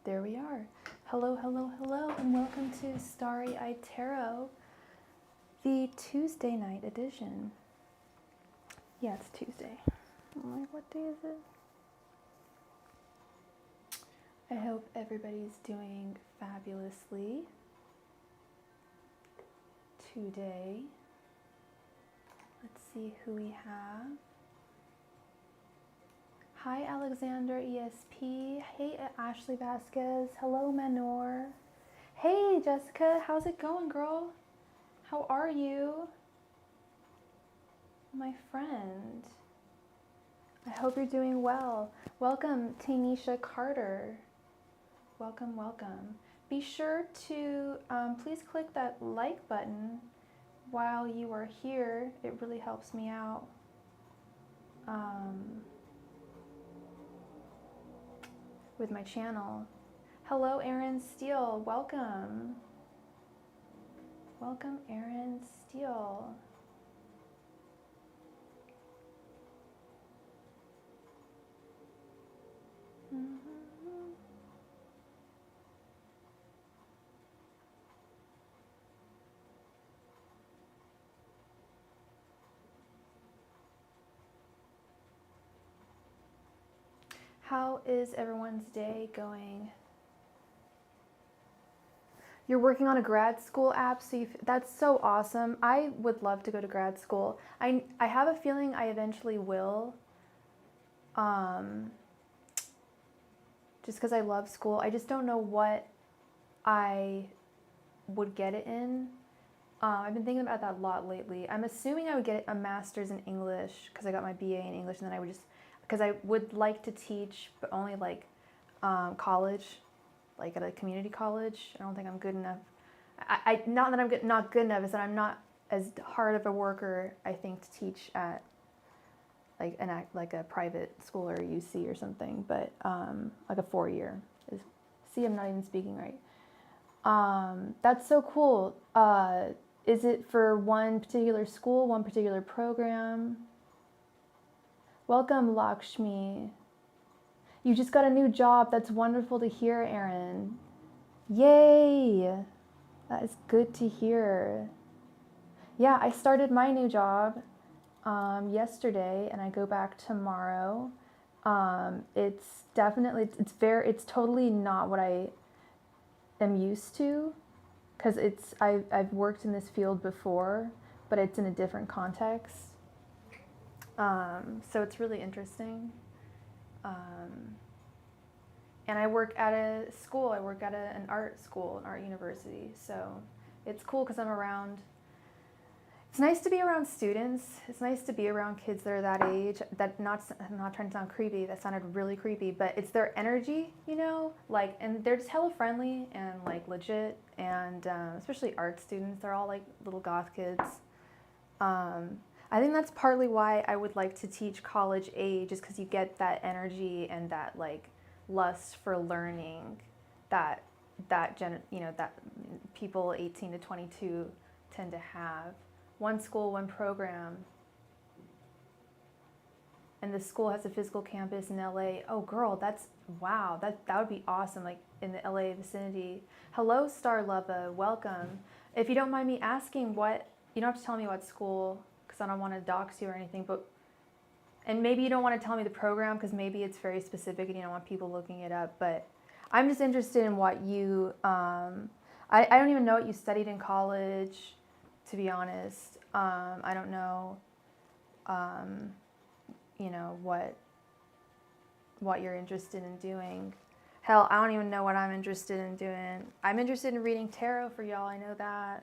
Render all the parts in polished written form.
There we are. Hello, hello, hello, and welcome to Starry Tarot, the Tuesday night edition. Yeah, it's Tuesday. I'm like, what day is it? I hope everybody's doing fabulously today. Let's see who we have. Hi, Alexander ESP. Hey, Ashley Vasquez. Hello, Manor. Hey, Jessica. How's it going, girl? How are you? My friend. I hope you're doing well. Welcome, Tanisha Carter. Welcome, welcome. Be sure to please click that like button while you are here. It really helps me out. With my channel. Hello, Aaron Steele. Welcome. Welcome, Aaron Steele. How is everyone's day going? You're working on a grad school app, so that's so awesome. I would love to go to grad school. I have a feeling I eventually will. Just because I love school. I just don't know what I would get it in. I've been thinking about that a lot lately. I'm assuming I would get a master's in English because I got my BA in English, and then I would just, because I would like to teach, but only like college, like at a community college. I don't think I'm good enough. Not that I'm not good enough, is that I'm not as hard of a worker, I think, to teach at like a private school or UC or something, but like a 4-year. See, I'm not even speaking right. That's so cool. Is it for one particular school, one particular program? Welcome, Lakshmi. You just got a new job. That's wonderful to hear, Aaron. Yay! That is good to hear. Yeah, I started my new job yesterday, and I go back tomorrow. It's definitely, it's totally not what I am used to, because I've worked in this field before, but it's in a different context. So it's really interesting. And I work at a school. I work at an art school, an art university. So it's cool because I'm around. It's nice to be around students. It's nice to be around kids that are that age. I'm not trying to sound creepy. That sounded really creepy, but it's their energy, you know, like, and they're just hella friendly and like legit. And especially art students, they're all like little goth kids. I think that's partly why I would like to teach college age, is because you get that energy and that like lust for learning that people 18 to 22 tend to have. One school, one program. And the school has a physical campus in LA. Oh girl, wow, that would be awesome, like in the LA vicinity. Hello, Star Lubba, welcome. If you don't mind me asking, you don't have to tell me what school, because I don't want to dox you or anything, and maybe you don't want to tell me the program because maybe it's very specific and you don't want people looking it up, but I'm just interested in what you, I don't even know what you studied in college, to be honest. I don't know, you know, what you're interested in doing. Hell, I don't even know what I'm interested in doing. I'm interested in reading tarot for y'all, I know that.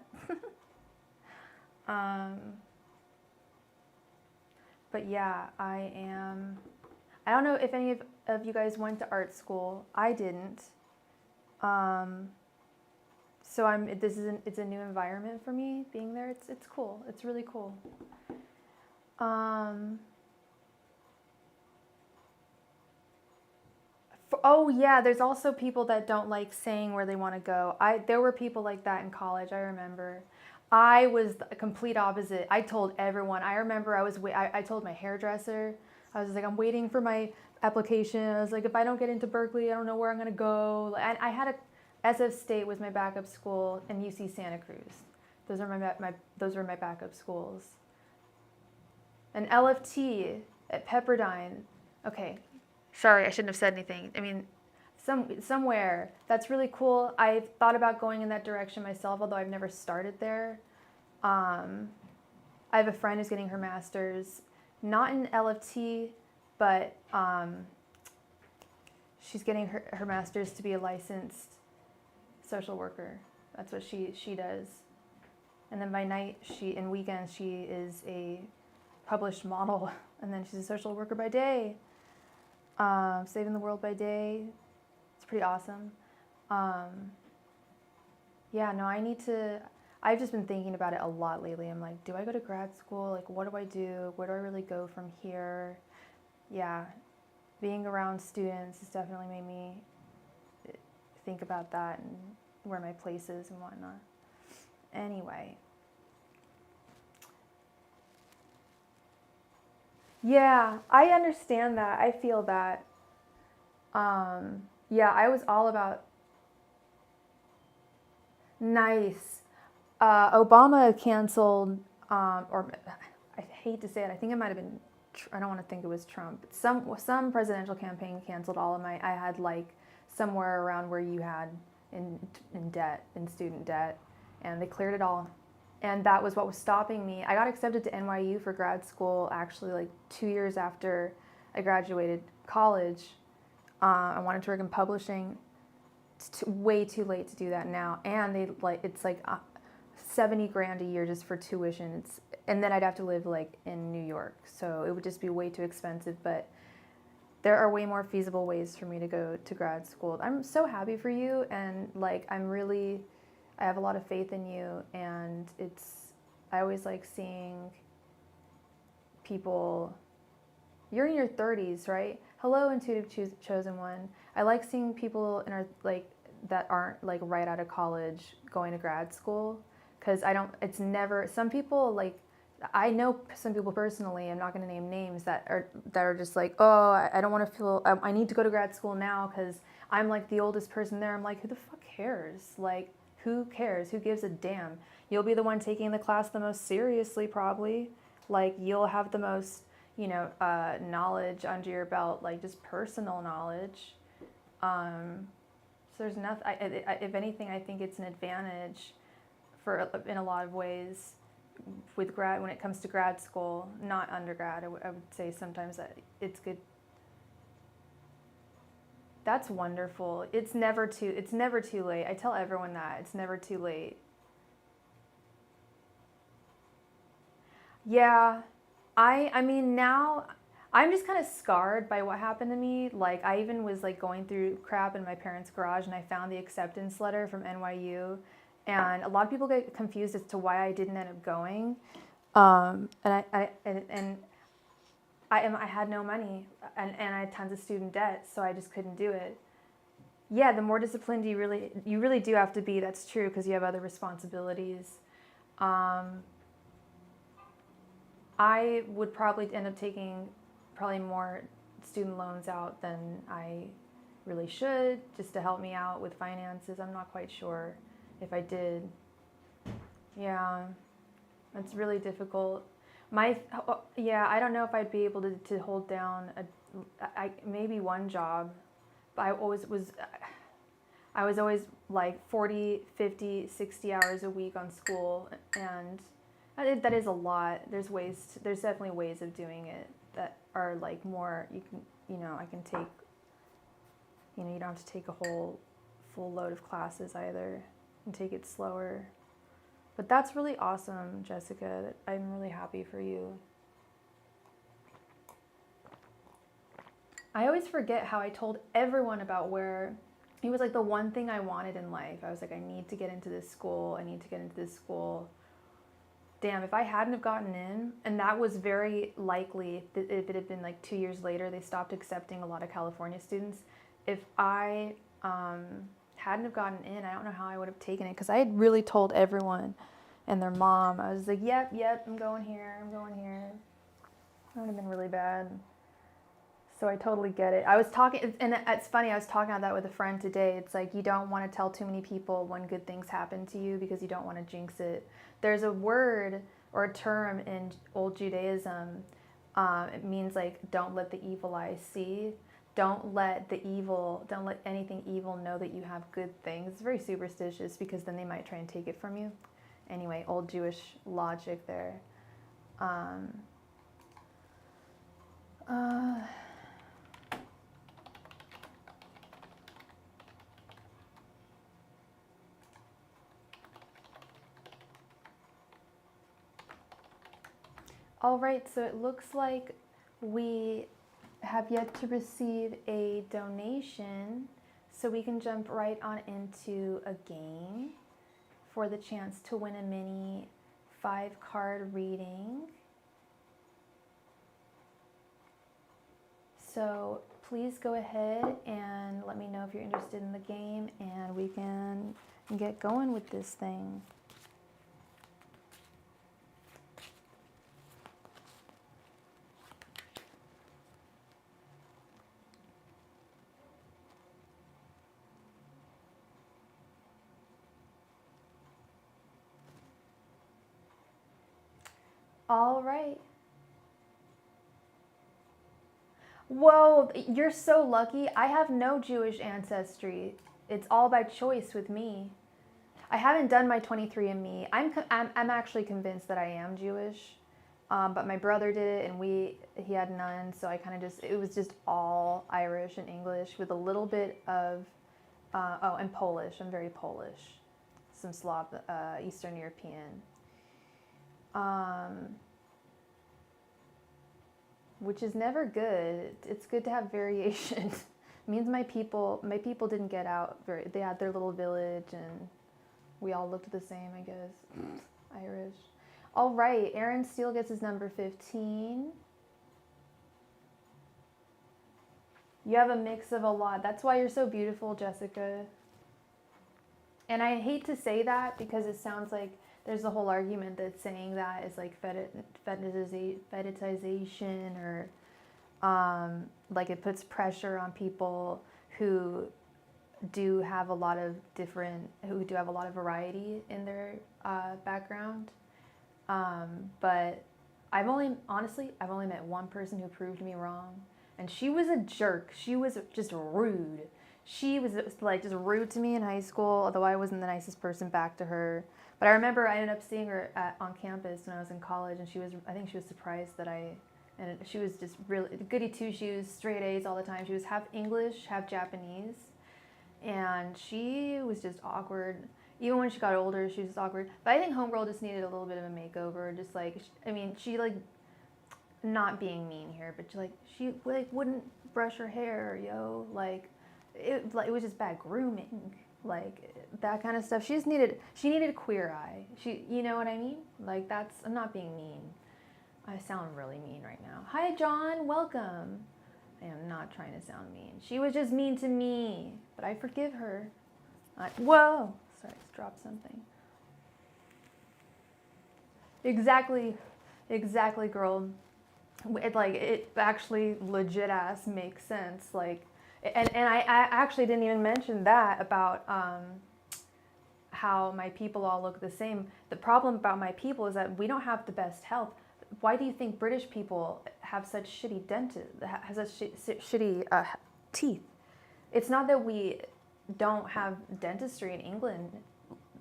But yeah, I don't know if any of you guys went to art school. I didn't. So it's a new environment for me being there. It's cool. It's really cool. Oh yeah, there's also people that don't like saying where they want to go. There were people like that in college, I remember. I was the complete opposite. I told everyone. I remember I told my hairdresser, I was like, I'm waiting for my application. I was like, if I don't get into Berkeley, I don't know where I'm going to go. And I had SF State was my backup school, and UC Santa Cruz. Those are those were my backup schools. And LFT at Pepperdine. Okay, sorry, I shouldn't have said anything. I mean, somewhere that's really cool. I've thought about going in that direction myself, although I've never started there. I have a friend who's getting her master's, not in LFT, but she's getting her master's to be a licensed social worker. That's what she does. And then by night, in weekends, she is a published model, and then she's a social worker by day, saving the world by day. It's pretty awesome. Yeah, no, I've just been thinking about it a lot lately. I'm like, do I go to grad school? Like, what do I do? Where do I really go from here? Yeah, being around students has definitely made me think about that and where my place is and whatnot. Anyway. Yeah, I understand that. I feel that. Yeah, I was all about nice. Obama canceled, or I hate to say it, I think it might have been, I don't want to think it was Trump. Some presidential campaign canceled all of I had like somewhere around where you had in debt, in student debt, and they cleared it all. And that was what was stopping me. I got accepted to NYU for grad school actually like 2 years after I graduated college. I wanted to work in publishing. It's way too late to do that now. And it's like $70,000 a year just for tuition. And then I'd have to live like in New York. So it would just be way too expensive. But there are way more feasible ways for me to go to grad school. I'm so happy for you. And like, I have a lot of faith in you, and I always like seeing people, you're in your 30s, right? Hello, intuitive chosen one. I like seeing people that aren't like right out of college going to grad school, because some people like, I know some people personally, I'm not going to name names, that are just like, oh, I don't want to feel, I need to go to grad school now because I'm like the oldest person there. I'm like, who the fuck cares? Like, who cares? Who gives a damn? You'll be the one taking the class the most seriously, probably. Like, you'll have the most, knowledge under your belt, like just personal knowledge. So there's nothing. If anything, I think it's an advantage in a lot of ways with when it comes to grad school, not undergrad. I would say sometimes that it's good. That's wonderful. It's never too late. I tell everyone that. It's never too late. Yeah. I mean, now I'm just kind of scarred by what happened to me. Like, I even was like going through crap in my parents' garage, and I found the acceptance letter from NYU, and a lot of people get confused as to why I didn't end up going. And I had no money, and I had tons of student debt, so I just couldn't do it. Yeah, the more disciplined you really do have to be. That's true, because you have other responsibilities. I would probably end up taking more student loans out than I really should, just to help me out with finances. I'm not quite sure if I did. Yeah, it's really difficult. I don't know if I'd be able to hold down maybe one job, but I was always like 40, 50, 60 hours a week on school, and that is a lot. There's definitely ways of doing it that are like more, I can take, you don't have to take a whole full load of classes either, and take it slower. But that's really awesome, Jessica. I'm really happy for you. I always forget how I told everyone about where it was like the one thing I wanted in life. I was like, I need to get into this school. I need to get into this school. Damn, if I hadn't have gotten in, and that was very likely if it had been like 2 years later, they stopped accepting a lot of California students. If I hadn't have gotten in, I don't know how I would have taken it, because I had really told everyone and their mom. I was like, yep, I'm going here. That would have been really bad. So I totally get it. I was talking, and it's funny, I was talking about that with a friend today. It's like you don't want to tell too many people when good things happen to you because you don't want to jinx it. There's a word or a term in old Judaism. It means like, don't let the evil eye see. Don't let anything evil know that you have good things. It's very superstitious because then they might try and take it from you. Anyway, old Jewish logic there. All right, so it looks like we have yet to receive a donation, so we can jump right on into a game for the chance to win a mini 5-card reading. So please go ahead and let me know if you're interested in the game, and we can get going with this thing. All right. Whoa, you're so lucky. I have no Jewish ancestry. It's all by choice with me. I haven't done my 23andMe. I'm actually convinced that I am Jewish, but my brother did it, and he had none, so I kind of it was just all Irish and English with a little bit of, and Polish. I'm very Polish, some Slav, Eastern European. Which is never good. It's good to have variation. It means my people didn't get out they had their little village and we all looked the same, I guess. Irish. All right, Aaron Steele gets his number 15. You have a mix of a lot. That's why you're so beautiful, Jessica. And I hate to say that because it sounds like there's a whole argument that saying that is like fetishization or like it puts pressure on people who do have a lot of variety in their background. But I've only met one person who proved me wrong, and she was a jerk. She was just rude. She was like just rude to me in high school, although I wasn't the nicest person back to her. But I remember I ended up seeing her on campus when I was in college, and I think she was surprised that and she was just really goody two-shoes, straight A's all the time. She was half English, half Japanese, and she was just awkward. Even when she got older, she was just awkward. But I think Homegirl just needed a little bit of a makeover. Just like, she like, not being mean here, but she wouldn't brush her hair, yo. Like, it was just bad grooming. Like that kind of stuff. She needed a queer eye. You know what I mean? Like I'm not being mean. I sound really mean right now. Hi John, welcome. I am not trying to sound mean. She was just mean to me, but I forgive her. Whoa, sorry, I just dropped something. Exactly, girl. It actually legit ass makes sense. Like. And I actually didn't even mention that about how my people all look the same. The problem about my people is that we don't have the best health. Why do you think British people have such shitty shitty teeth? It's not that we don't have dentistry in England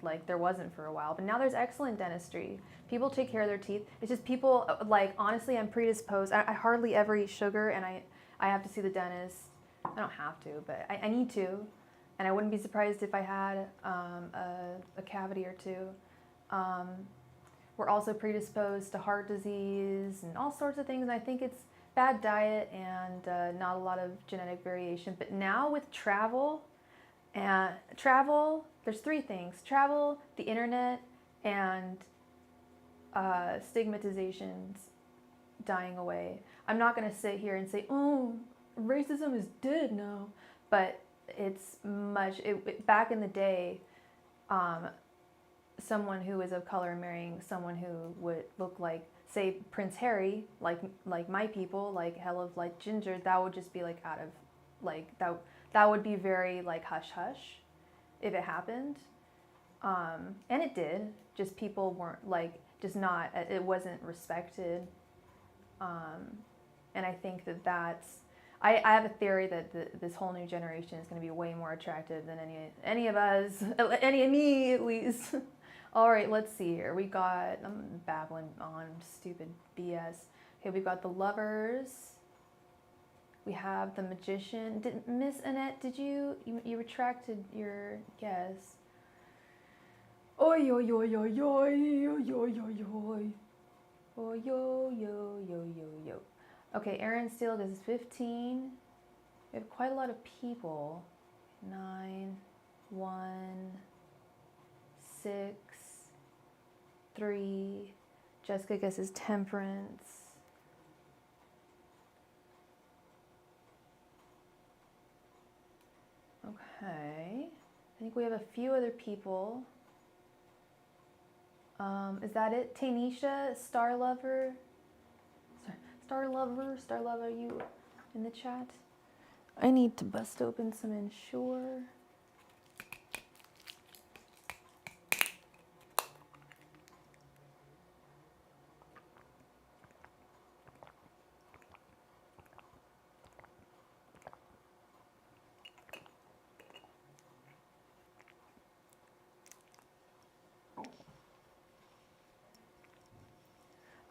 like there wasn't for a while, but now there's excellent dentistry. People take care of their teeth. It's just people, honestly, I'm predisposed. I hardly ever eat sugar, and I have to see the dentist. I don't have to, but I need to, and I wouldn't be surprised if I had a cavity or two. We're also predisposed to heart disease and all sorts of things, and I think it's bad diet and not a lot of genetic variation. But now with travel, there's 3 things: travel, the internet, and stigmatizations dying away. I'm not going to sit here and say, oh, racism is dead now, but it's back in the day, someone who is of color marrying someone who would look like, say, Prince Harry, like my people, like hell of like ginger, that would just be like out of, like, that would be very like hush hush if it happened. And it did, just people weren't like, just not, it wasn't respected. And I think that's, I have a theory that this whole new generation is going to be way more attractive than any of us, any of me at least. All right, let's see here. We got, I'm babbling on stupid BS. Okay, we've got the Lovers. We have the Magician. Miss Annette, did you retracted your guess? Oi, oi, oi, oi, oi, oi, oi, oi, oi. Oh, yo, yo, yo, yo, yo. Okay, Aaron Steele, this is 15. We have quite a lot of people. 9, 1, 6, 3. Jessica guesses Temperance. Okay. I think we have a few other people. Is that it? Tanisha, Star Lover, are you in the chat? I need to bust open some Ensure.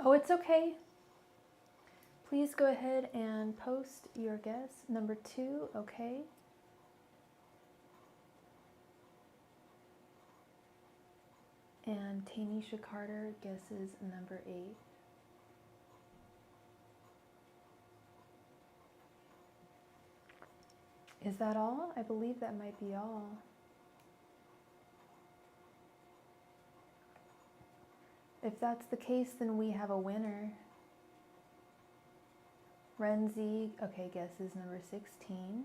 Oh, it's okay. Please go ahead and post your guess. Number 2, okay. And Tanisha Carter guesses number 8. Is that all? I believe that might be all. If that's the case, then we have a winner. Renzi, okay, guesses number 16.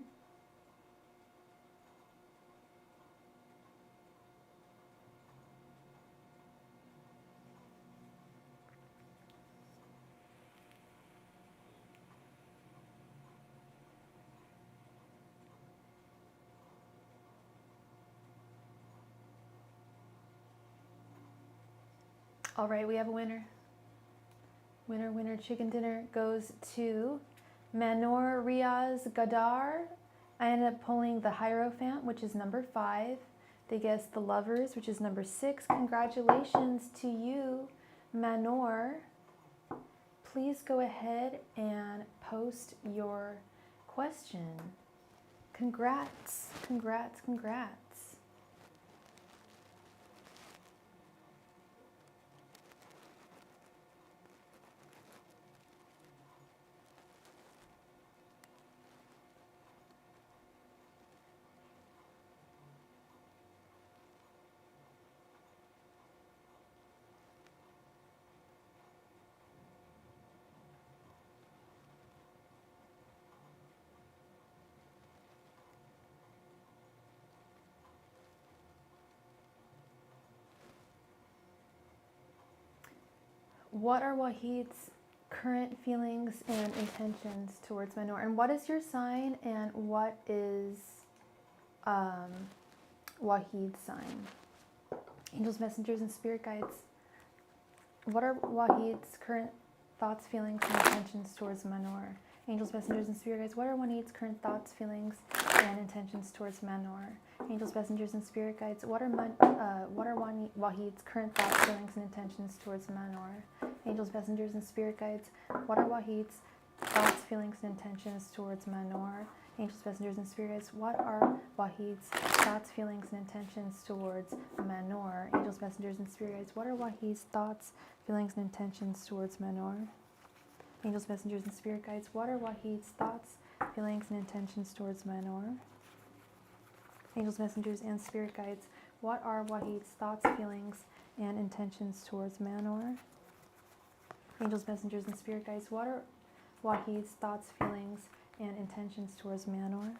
All right, we have a winner. Winner, winner, chicken dinner goes to Manor Riaz Gadar. I ended up pulling the Hierophant, which is number 5. They guessed the Lovers, which is number 6. Congratulations to you, Manor. Please go ahead and post your question. Congrats, congrats, congrats. What are Wahid's current feelings and intentions towards Manor? And what is your sign, and what is Wahid's sign? Angels, messengers, and spirit guides. What are Wahid's current thoughts, feelings, and intentions towards Manor? Angels, messengers, and spirit guides. What are Wahid's current thoughts, feelings, and intentions towards Manor? Angels, messengers, and spirit guides. What are Wahid's current thoughts, feelings, and intentions towards Manor? Angels, messengers, and spirit guides. What are Wahid's thoughts, feelings, and intentions towards Manor? Angels, messengers, and spirit guides. What are Wahid's thoughts, feelings, and intentions towards Manor? Angels, messengers, and spirit guides. What are Wahid's thoughts, feelings, and intentions towards Manor? Angels, messengers, and spirit guides. What are Wahid's thoughts, feelings, and intentions towards Manor? Angels, messengers, and spirit guides. What are Wahid's thoughts, feelings, and intentions towards Manor? Angels, messengers, and spirit guides. What are Wahid's thoughts, feelings, and intentions towards Manor?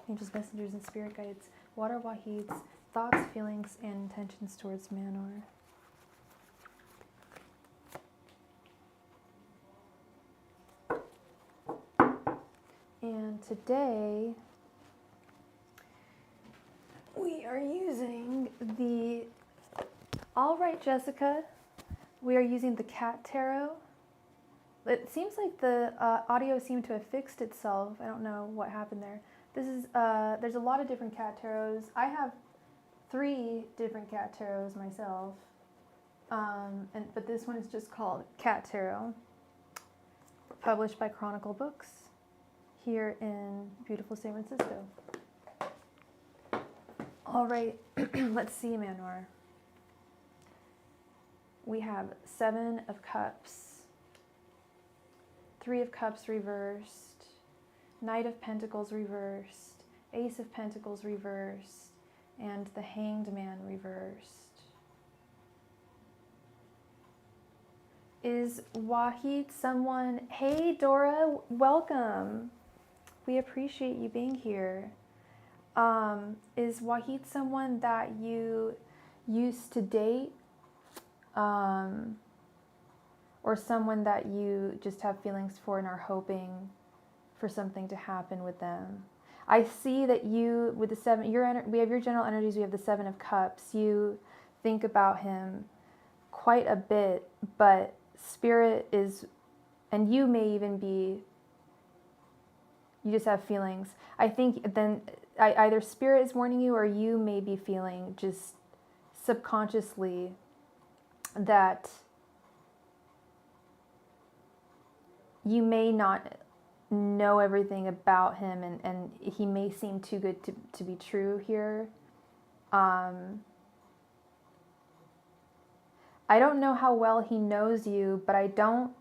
Angels, messengers, and spirit guides. What are Wahid's thoughts, feelings, and intentions towards Manor. And today we are using the, all right, Jessica, we are using the Cat Tarot. It seems like the audio seemed to have fixed itself. I don't know what happened there. This is, there's a lot of different cat tarots. I have 3 different cat tarots myself. But this one is just called Cat Tarot, published by Chronicle Books here in beautiful San Francisco. All right, let's see, Manor. We have 7 of Cups, 3 of Cups reversed, Knight of Pentacles reversed, Ace of Pentacles reversed, and the Hanged Man reversed. Is Wahid someone? Hey Dora, welcome. We appreciate you being here. Is Wahid someone that you used to date? Or someone that you just have feelings for and are hoping for something to happen with them? I see that you, with the 7, we have your general energies, we have the 7 of Cups. You think about him quite a bit, but Spirit is, and you may even be, you just have feelings. I think then either Spirit is warning you or you may be feeling just subconsciously that you may not know everything about him, and he may seem too good to be true here. I don't know how well he knows you, but I don't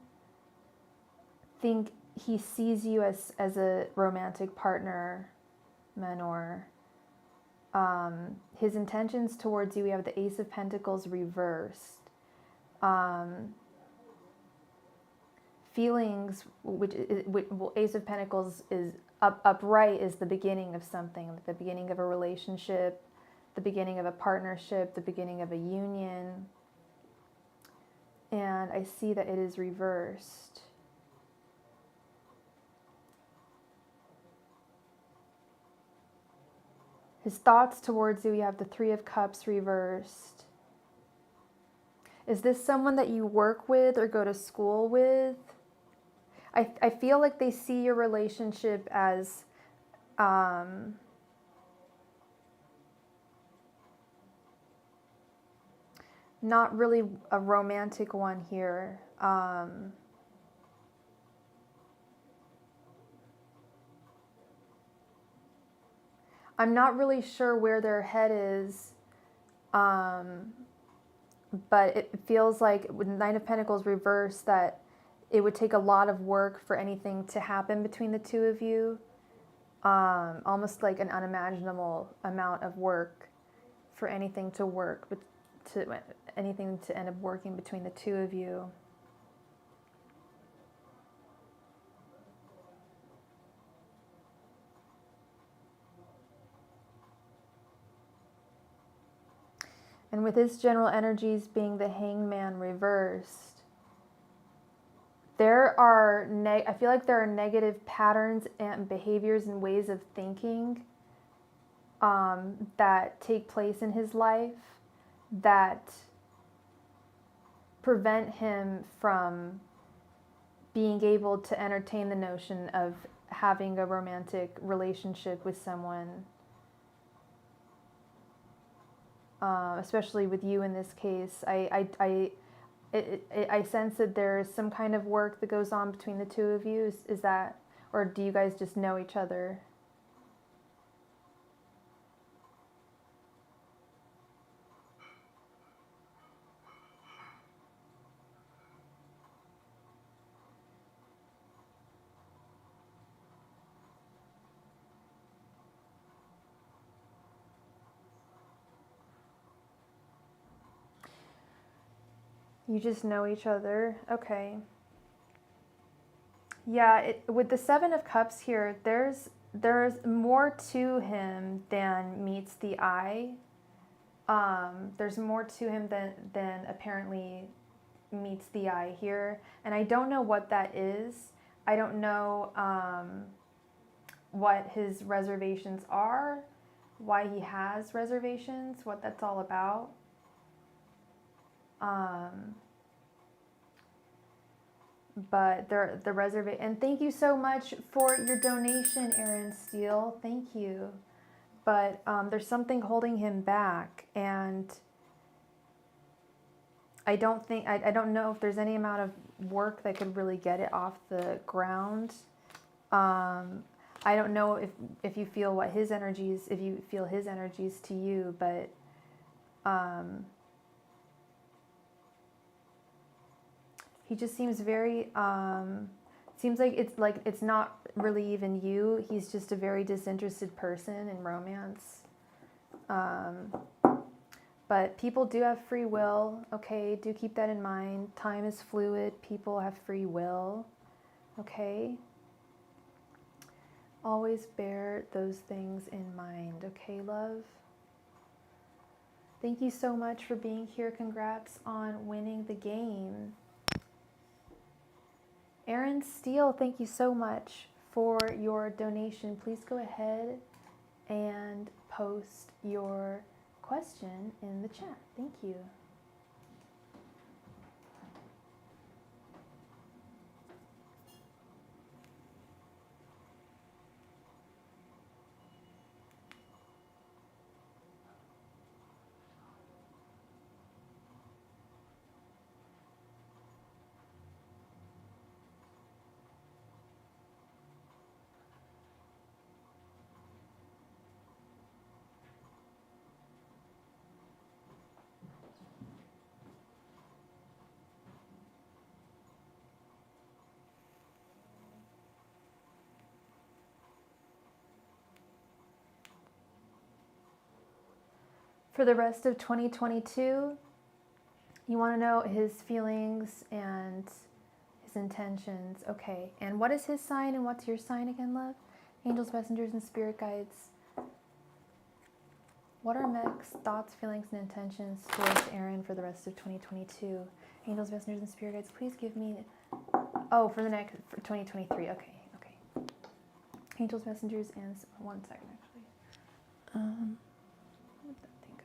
think he sees you as a romantic partner, Manor. His intentions towards you, we have the Ace of Pentacles reversed. Feelings, which Ace of Pentacles is upright, is the beginning of something, the beginning of a relationship, the beginning of a partnership, the beginning of a union. And I see that it is reversed. His thoughts towards you, you have the 3 of Cups reversed. Is this someone that you work with or go to school with? I feel like they see your relationship as not really a romantic one here. I'm not really sure where their head is, but it feels like with Nine of Pentacles reversed that it would take a lot of work for anything to happen between the 2 of you. Almost like an unimaginable amount of work for anything to work, but anything to end up working between the 2 of you. And with his general energies being the Hanged Man reversed, I feel like there are negative patterns and behaviors and ways of thinking that take place in his life that prevent him from being able to entertain the notion of having a romantic relationship with someone, especially with you in this case. I sense that there's some kind of work that goes on between the 2 of you. Is that, or do you guys just know each other? You just know each other. Okay. Yeah, with the 7 of Cups here, there's more to him than meets the eye. There's more to him than apparently meets the eye here. And I don't know what that is. I don't know what his reservations are, why he has reservations, what that's all about. But the reservation, and thank you so much for your donation, Aaron Steele. Thank you. But there's something holding him back, and I don't know if there's any amount of work that could really get it off the ground. I don't know if you feel what his energies, if you feel his energies to you, but he just seems very, seems like it's not really even you. He's just a very disinterested person in romance. But people do have free will, okay? Do keep that in mind. Time is fluid. People have free will, okay? Always bear those things in mind, okay, love? Thank you so much for being here. Congrats on winning the game. Aaron Steele, thank you so much for your donation. Please go ahead and post your question in the chat. Thank you. For the rest of 2022, you want to know his feelings and his intentions. Okay, and what is his sign and what's your sign again, love? Angels, messengers, and spirit guides. What are Mech's thoughts, feelings, and intentions towards Aaron for the rest of 2022? Angels, messengers, and spirit guides, please give me... Oh, for 2023. Okay. Angels, messengers, and... One second, actually. Where did that thing go?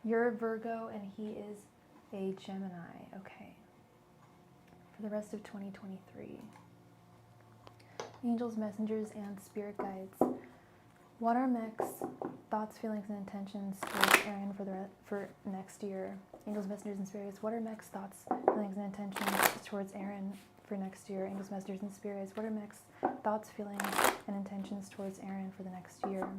You're a Virgo and he is a Gemini. Okay. For the rest of 2023. Angels, messengers, and spirit guides. What are Mech's thoughts, feelings, and intentions towards Aaron for next year? Angels, messengers, and spirit guides. What are Mech's thoughts, feelings, and intentions towards Aaron for next year? Angels, messengers, and spirit guides. What are Mech's thoughts, feelings, and intentions towards Aaron for the next year?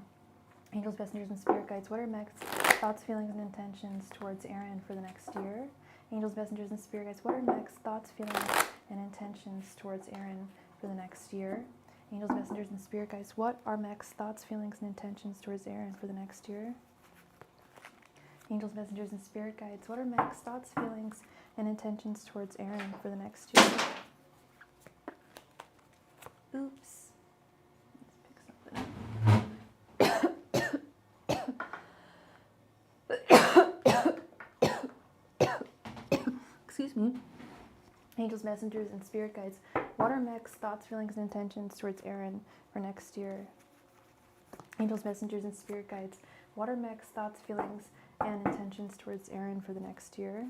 Angels, messengers, and spirit guides. What are Mech's thoughts, feelings, and intentions towards Aaron for the next year? Angels, messengers, and spirit guides. What are Mech's thoughts, feelings, and intentions towards Aaron for the next year? Angels, messengers, and spirit guides. What are Mech's thoughts, feelings, and intentions towards Aaron for the next year? Angels, messengers, and spirit guides. What are Mech's thoughts, feelings, and intentions towards Aaron for the next year? Oops. Excuse me. Angels, messengers, and spirit guides. What are Mech's thoughts, feelings, and intentions towards Aaron for next year? Angels, messengers, and spirit guides. What are Mech's thoughts, feelings, and intentions towards Aaron for the next year?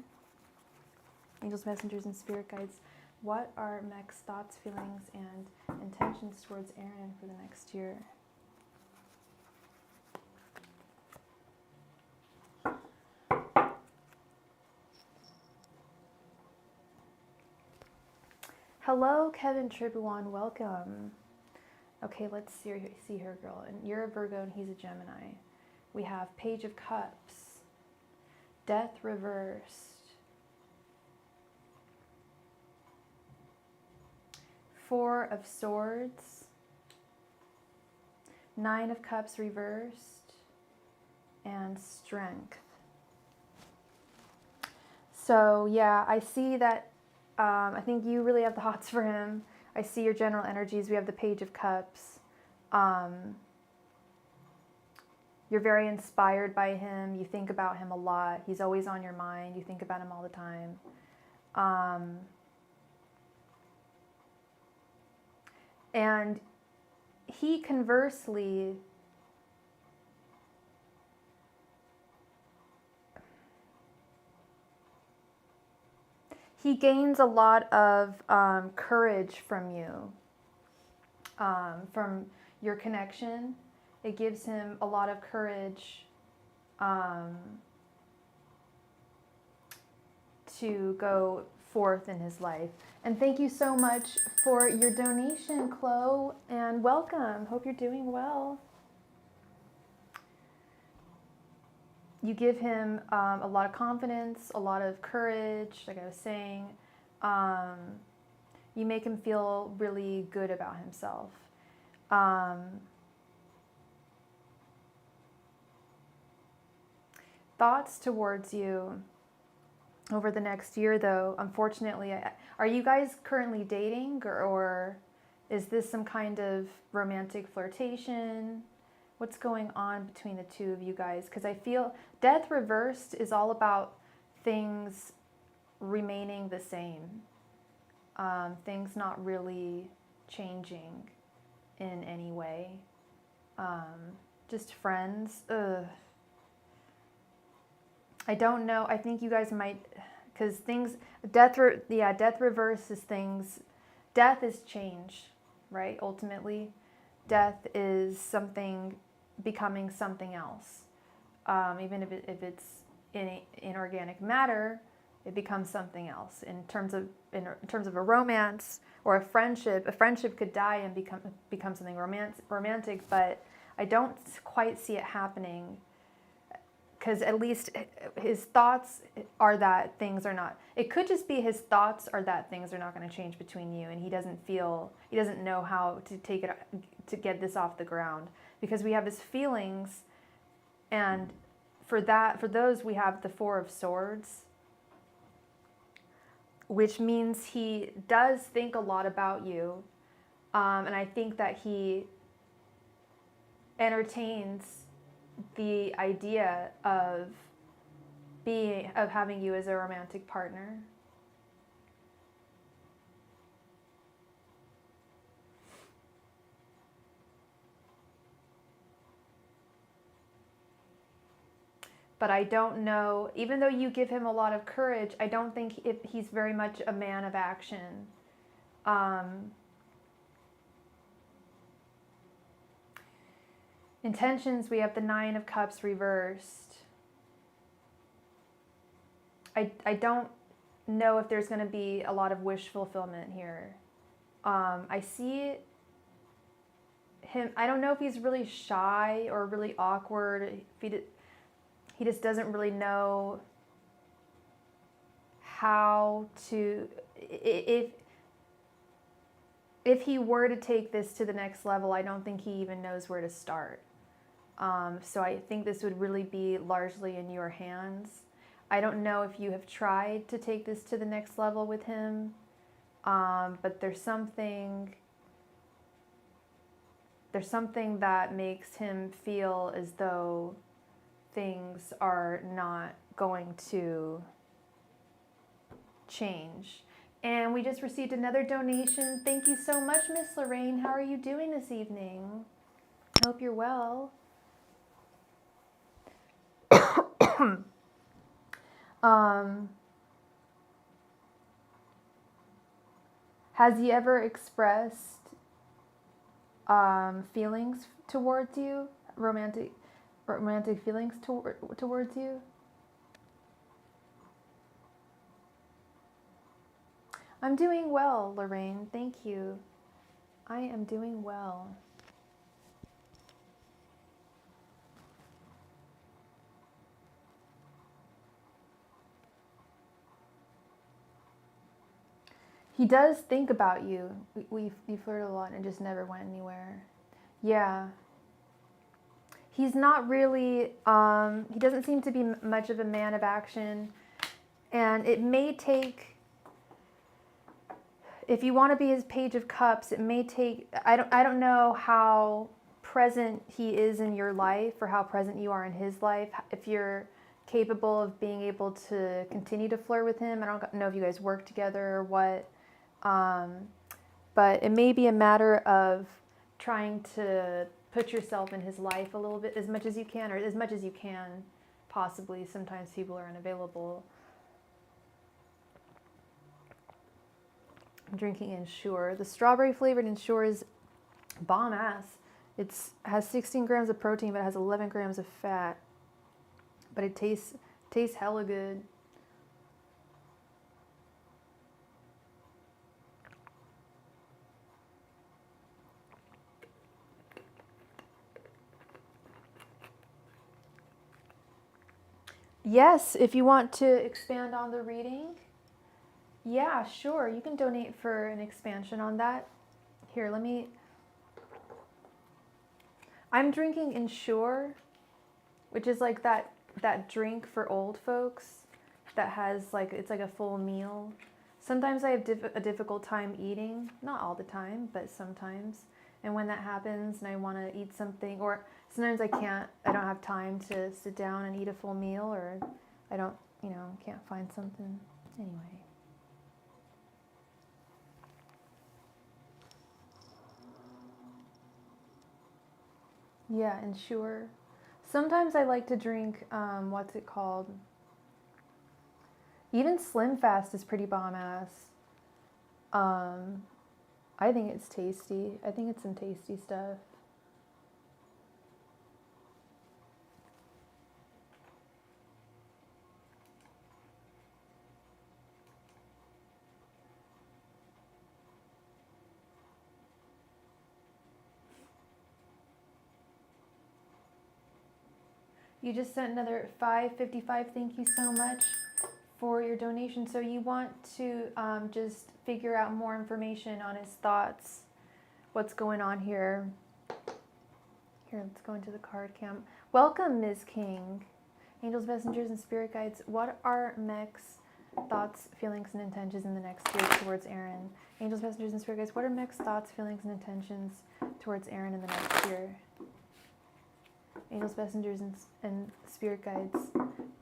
Angels, messengers, and spirit guides. What are Mech's thoughts, feelings, and intentions towards Aaron for the next year? Hello, Kevin Tribuan, welcome. Okay, let's see her, girl. And you're a Virgo and he's a Gemini. We have Page of Cups, Death reversed, Four of Swords, Nine of Cups reversed, and Strength. So yeah, I see that, I think you really have the hots for him. I see your general energies. We have the Page of Cups. You're very inspired by him. You think about him a lot. He's always on your mind. You think about him all the time. And he conversely, he gains a lot of courage from you, from your connection. It gives him a lot of courage to go forth in his life. And thank you so much for your donation, Chloe, and welcome. Hope you're doing well. You give him a lot of confidence, a lot of courage, like I was saying. You make him feel really good about himself. Thoughts towards you over the next year, though, unfortunately, are you guys currently dating, or is this some kind of romantic flirtation? What's going on between the two of you guys? Because I feel Death reversed is all about things remaining the same. Things not really changing in any way. Just friends. Ugh. I don't know. I think you guys might, because things, death reverse is things, death is change, right? Ultimately, death is something becoming something else. Even if it's in inorganic matter, it becomes something else. In terms of a romance or a friendship could die and become something romantic, but I don't quite see it happening. Because at least his thoughts are that things are not, it could just be his thoughts are that things are not going to change between you, and he doesn't know how to to get this off the ground, because we have his feelings, and for those we have the Four of Swords, which means he does think a lot about you, and I think that he entertains the idea of having you as a romantic partner. But I don't know, even though you give him a lot of courage, I don't think he's very much a man of action. Intentions, we have the Nine of Cups reversed. I don't know if there's going to be a lot of wish fulfillment here. I see him, I don't know if he's really shy or really awkward. He just doesn't really know how to, if he were to take this to the next level, I don't think he even knows where to start. So I think this would really be largely in your hands. I don't know if you have tried to take this to the next level with him, but there's something that makes him feel as though things are not going to change. And we just received another donation. Thank you so much, Miss Lorraine. How are you doing this evening? Hope you're well. Has he ever expressed feelings towards you? Romantic feelings towards you? I'm doing well, Lorraine. Thank you. I am doing well. He does think about you. We flirted a lot and it just never went anywhere. Yeah. He's not really, he doesn't seem to be much of a man of action. And it may take, if you want to be his page of cups, it may take, I don't know how present he is in your life or how present you are in his life. If you're capable of being able to continue to flirt with him. I don't know if you guys work together or what. But it may be a matter of trying to put yourself in his life a little bit, as much as you can, or as much as you can, possibly. Sometimes people are unavailable. I'm drinking Ensure. The strawberry flavored Ensure is bomb ass. It has 16 grams of protein, but it has 11 grams of fat. But it tastes hella good. Yes, if you want to expand on the reading, yeah, sure. You can donate for an expansion on that. Here, I'm drinking Ensure, which is like that drink for old folks that has like, it's like a full meal. Sometimes I have a difficult time eating, not all the time, but sometimes. And when that happens and I want to eat something, or sometimes I don't have time to sit down and eat a full meal, or I don't, can't find something. Anyway. Yeah, Ensure. Sometimes I like to drink, what's it called? Even Slim Fast is pretty bomb ass. I think it's tasty. I think it's some tasty stuff. You just sent another $5.55. Thank you so much for your donation. So you want to just figure out more information on his thoughts, what's going on here. Here, let's go into the card cam. Welcome, Ms. King. Angels, messengers, and spirit guides. What are Mech's thoughts, feelings, and intentions in the next year towards Aaron? Angels, messengers, and spirit guides. What are Mech's thoughts, feelings, and intentions towards Aaron in the next year? Angels, messengers, and spirit guides.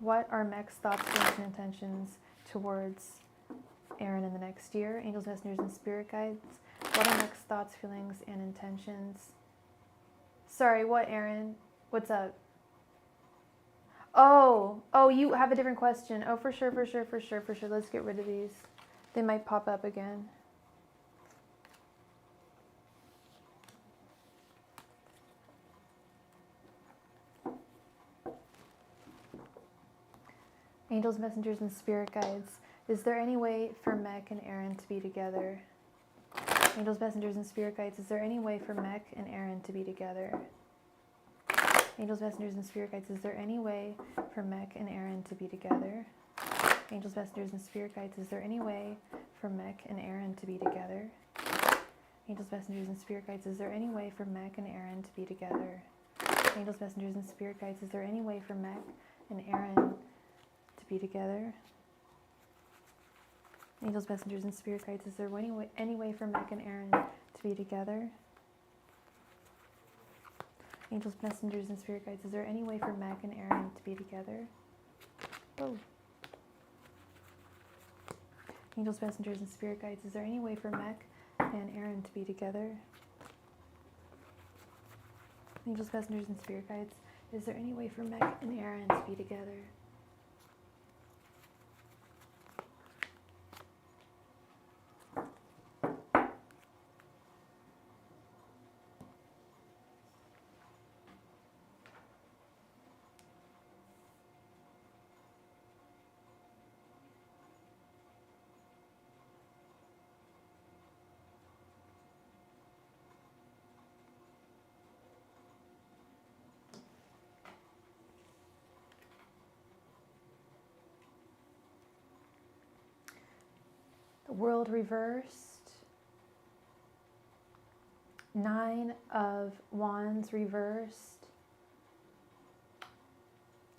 What are Mech's thoughts, feelings, and intentions towards Aaron in the next year? Angels, messengers, and spirit guides. What are Mech's thoughts, feelings, and intentions? Sorry, what, Aaron? What's up? Oh, you have a different question. Oh, for sure. Let's get rid of these. They might pop up again. Angels, messengers, and spirit guides. Is there any way for Mech and Aaron to be together? Angels, messengers, and spirit guides. Is there any way for Mech and Aaron to be together? Angels, messengers, and spirit guides. Is there any way for Mech and Aaron to be together? Angels, messengers, and spirit guides. Is there any way for Mech and Aaron to be together? Angels, messengers, and spirit guides. Is there any way for Mech and Aaron to be together? Angels, messengers, and spirit guides. Is there any way for Mech and Aaron to be together? Angels, messengers, and spirit guides. Is there any way for Mech and Aaron to be together? Angels, messengers, and spirit guides. Is there any way for Mech and Aaron to be together? Oh. Angels, messengers, and spirit guides. Is there any way for Mech and Aaron to be together? Angels, messengers, and spirit guides. Is there any way for Mech and Aaron to be together? World reversed. 9 of Wands reversed.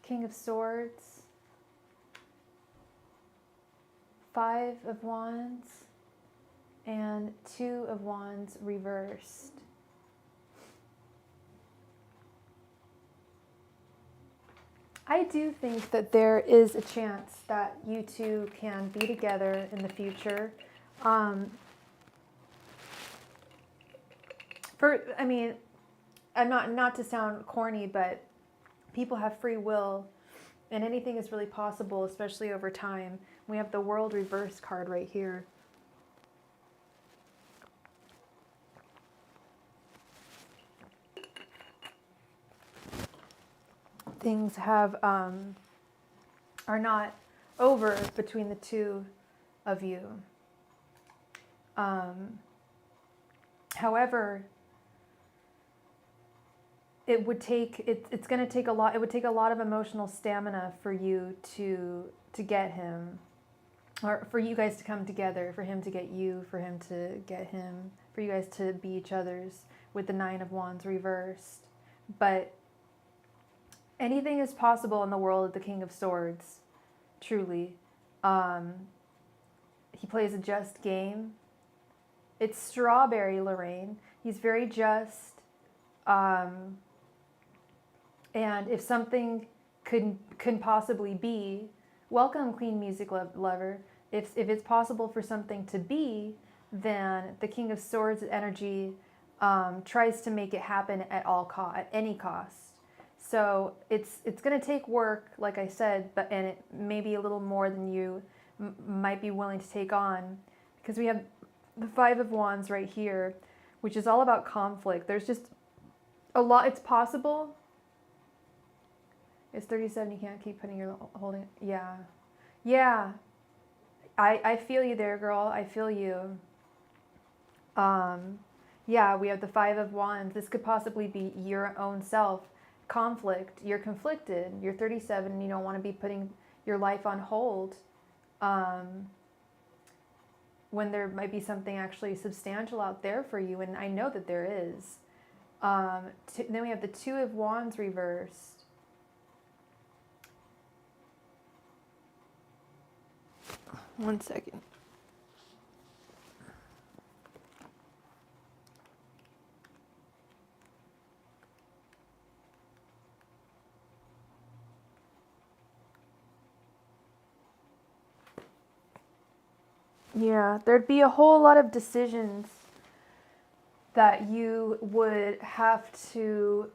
King of Swords. 5 of Wands. And 2 of Wands reversed. I do think that there is a chance that you two can be together in the future. I mean, I'm not to sound corny, but people have free will, and anything is really possible, especially over time. We have the World Reverse card right here. Things have are not over between the two of you. However, it would take it's going to take a lot. It would take a lot of emotional stamina for you to get him, or for you guys to come together, for him to get you, for him to get him, for you guys to be each other's, with the 9 of Wands reversed. But anything is possible in the world of the King of Swords, truly. He plays a just game. It's Strawberry, Lorraine. He's very just. And if something could possibly be, welcome Queen Music Lover. If it's possible for something to be, then the King of Swords energy tries to make it happen at any cost. So it's going to take work, like I said, and it may be a little more than you might be willing to take on, because we have the 5 of Wands right here, which is all about conflict. There's just a lot. It's possible. It's 37. You can't keep putting your holding. Yeah. I feel you there, girl. I feel you. Yeah, we have the 5 of Wands. This could possibly be your own self. Conflict. You're conflicted. You're 37 and you don't want to be putting your life on hold when there might be something actually substantial out there for you, and I know that there is. Then we have the 2 of Wands reversed. One second. Yeah, there'd be a whole lot of decisions that you would have to,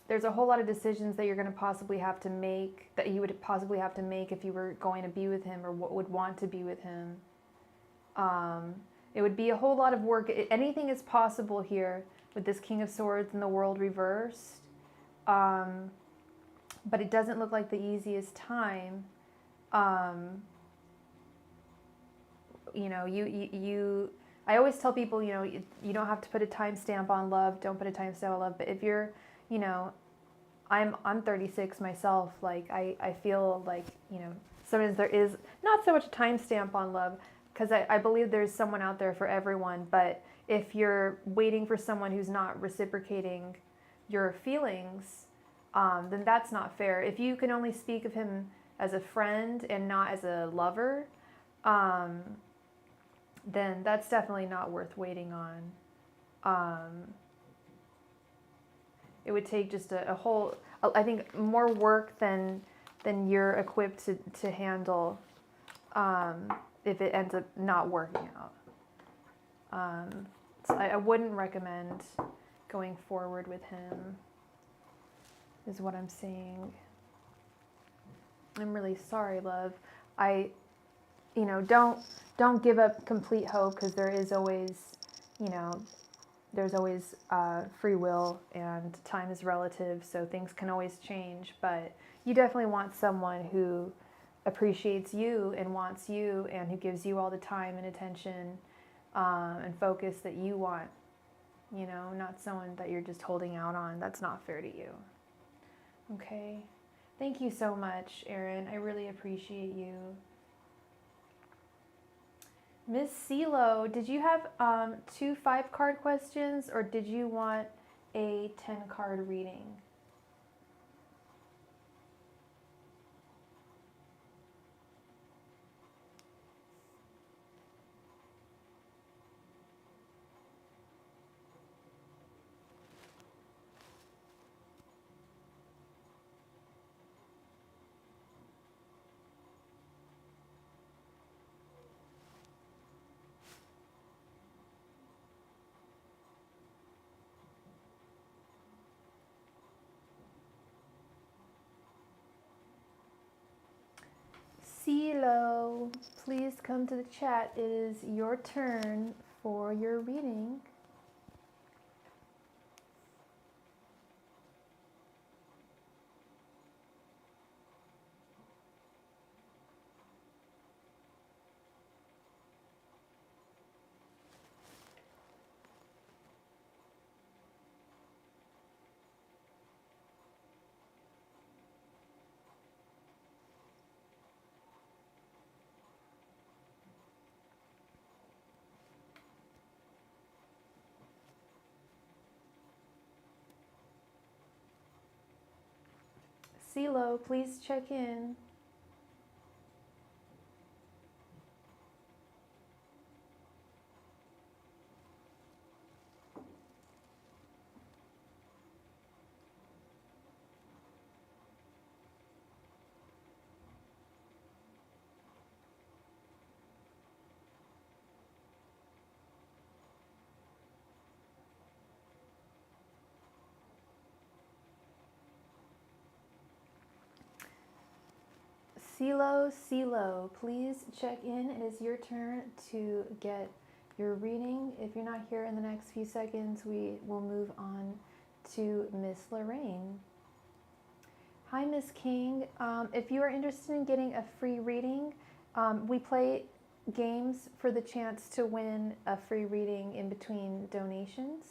there's a whole lot of decisions that you're going to possibly have to make, that you would possibly have to make if you were going to be with him, or would want to be with him. It would be a whole lot of work. Anything is possible here with this King of Swords and the World reversed. But it doesn't look like the easiest time. You know, I always tell people, you know, you don't have to put a timestamp on love. Don't put a timestamp on love. But if you're, you know, I'm 36 myself. Like I feel like, you know, sometimes there is not so much a timestamp on love, because I believe there's someone out there for everyone. But if you're waiting for someone who's not reciprocating your feelings, then that's not fair. If you can only speak of him as a friend and not as a lover, then that's definitely not worth waiting on. It would take just a whole, I think, more work than you're equipped to handle, if it ends up not working out. So I wouldn't recommend going forward with him, is what I'm saying. I'm really sorry, love. You know, don't give up complete hope, because there is always, you know, there's always free will, and time is relative, so things can always change. But you definitely want someone who appreciates you and wants you, and who gives you all the time and attention and focus that you want. You know, not someone that you're just holding out on. That's not fair to you. Okay. Thank you so much, Erin. I really appreciate you. Miss CeeLo, did you have 2 5-card questions, or did you want a 10-card reading? CeeLo, please come to the chat. It is your turn for your reading. CeeLo, please check in. CeeLo, please check in. It is your turn to get your reading. If you're not here in the next few seconds, we will move on to Miss Lorraine. Hi, Miss King. If you are interested in getting a free reading, we play games for the chance to win a free reading in between donations.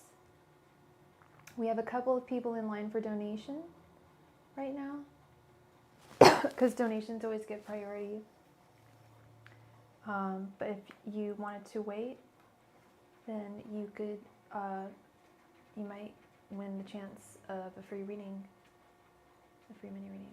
We have a couple of people in line for donation right now, because donations always get priority. But if you wanted to wait, then you could, you might win the chance of a free reading, a free mini reading.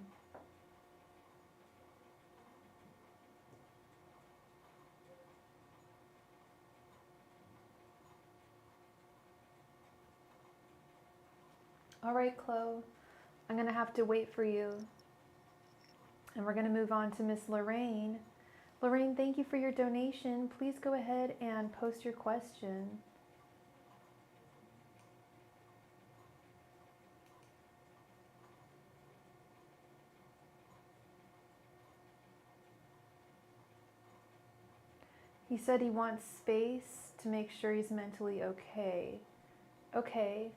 All right, Chloe, I'm gonna have to wait for you. And we're gonna move on to Miss Lorraine. Lorraine, thank you for your donation. Please go ahead and post your question. He said he wants space to make sure he's mentally okay. Okay.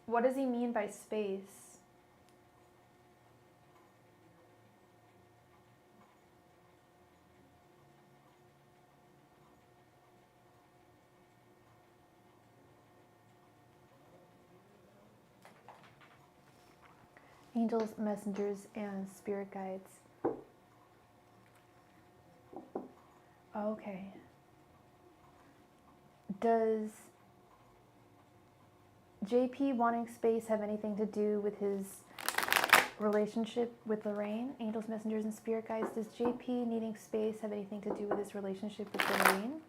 What does he mean by space? Angels, messengers, and spirit guides. Okay. Does JP wanting space have anything to do with his relationship with Lorraine? Angels, messengers, and spirit guides. Does JP needing space have anything to do with his relationship with Lorraine?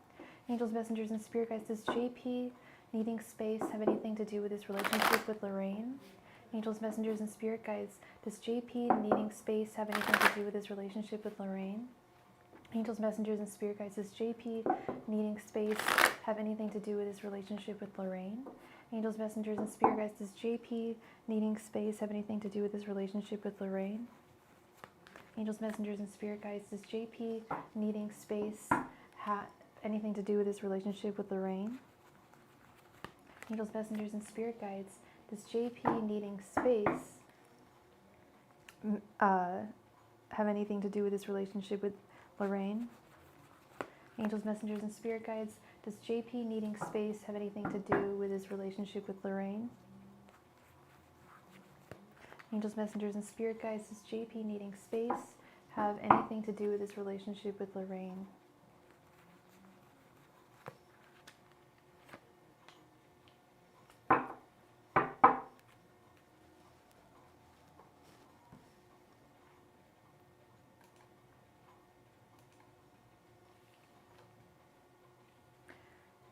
Angels, messengers, and spirit guides. Does JP needing space have anything to do with his relationship with Lorraine? Angels, messengers, and spirit guides. Does JP needing space have anything to do with his relationship with Lorraine? Angels, messengers, and spirit guides. Does JP needing space have anything to do with his relationship with Lorraine? Angels, messengers, and spirit guides. Does JP needing space have anything to do with his relationship with Lorraine? Angels, messengers, and spirit guides. Does JP needing space have anything to do with his relationship with Lorraine? Angels, messengers, and spirit guides. Does JP needing space have anything to do with his relationship with Lorraine? Angels, messengers, and spirit guides. Does JP needing space have anything to do with his relationship with Lorraine? Angels, messengers, and spirit guides, does JP needing space have anything to do with his relationship with Lorraine?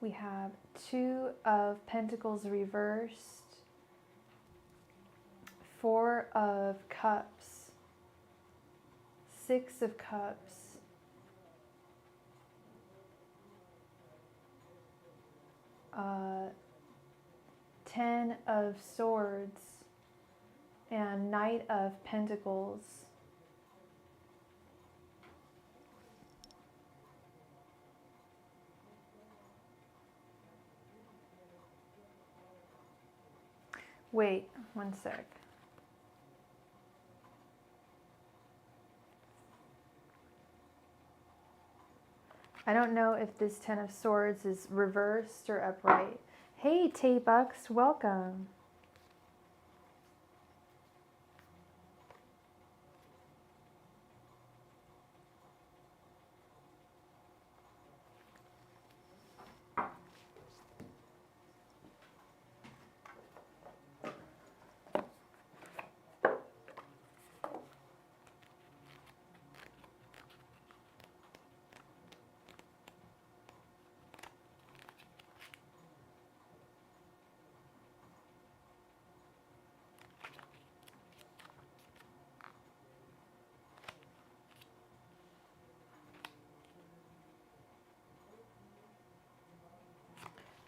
We have 2 of Pentacles reversed, 4 of Cups, 6 of Cups, 10 of Swords, and Knight of Pentacles. Wait, one sec. I don't know if this 10 of Swords is reversed or upright. Hey, Tay-Bucks, welcome.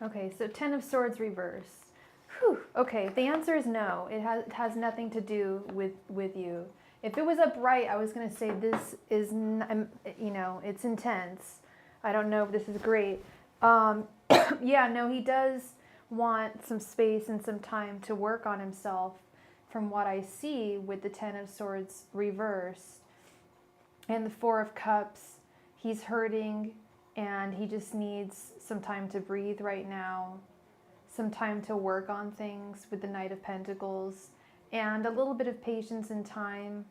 Okay, so 10 of Swords reversed. Whew. Okay, the answer is no. It has nothing to do with you. If it was upright, I was going to say this is, you know, it's intense. I don't know if this is great. Yeah, no, he does want some space and some time to work on himself from what I see with the 10 of Swords reversed. And the 4 of Cups, he's hurting and he just needs some time to breathe right now, some time to work on things with the Knight of Pentacles, and a little bit of patience and time,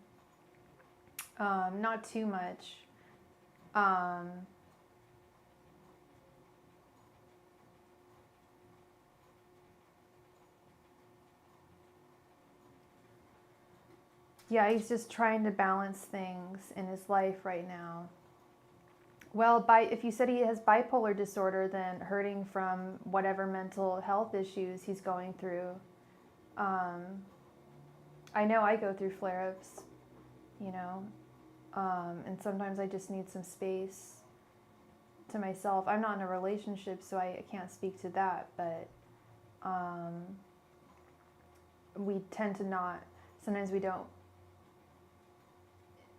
not too much. Yeah, he's just trying to balance things in his life right now. Well, if you said he has bipolar disorder, then hurting from whatever mental health issues he's going through. I know I go through flare-ups, you know, and sometimes I just need some space to myself. I'm not in a relationship, so I can't speak to that, but we tend to not, sometimes we don't.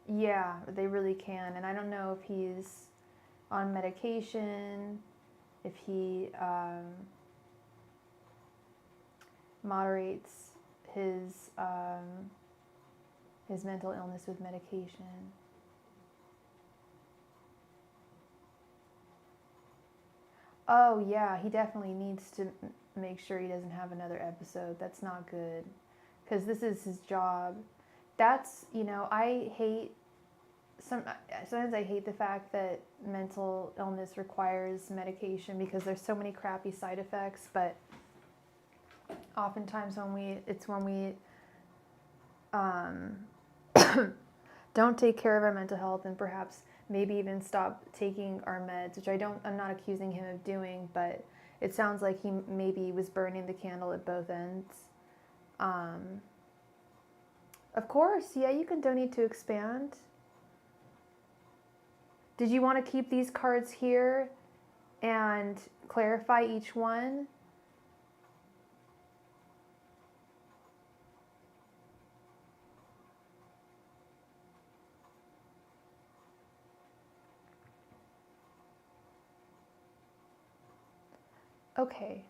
Yeah, they really can, and I don't know if he's on medication, if he moderates his mental illness with medication. Oh yeah, he definitely needs to make sure he doesn't have another episode. That's not good, because this is his job. That's, you know, I hate sometimes I hate the fact that mental illness requires medication because there's so many crappy side effects, but oftentimes when we don't take care of our mental health and perhaps maybe even stop taking our meds, which I'm not accusing him of doing, but it sounds like he maybe was burning the candle at both ends. Of course, yeah, you can donate to expand. Did you want to keep these cards here and clarify each one? Okay,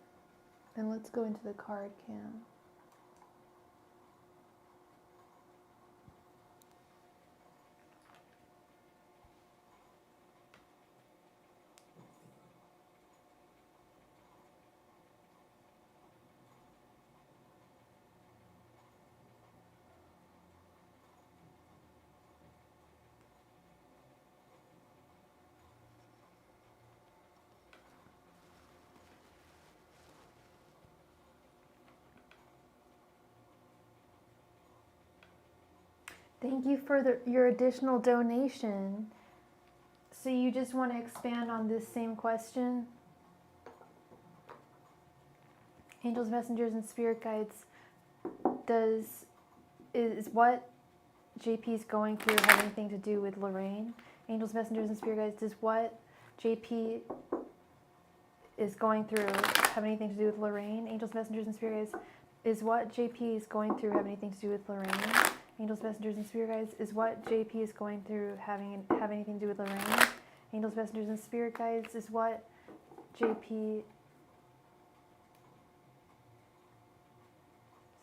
then let's go into the card cam. Thank you for your additional donation. So you just want to expand on this same question? Angels, messengers, and spirit guides, is what JP is going through have anything to do with Lorraine? Angels, messengers, and spirit guides, does what JP is going through have anything to do with Lorraine? Angels, messengers, and spirit guides, is what JP is going through have anything to do with Lorraine? Angels, messengers, and spirit guides, is what JP is going through have anything to do with Lorraine? Angels, messengers, and spirit guides, is what JP...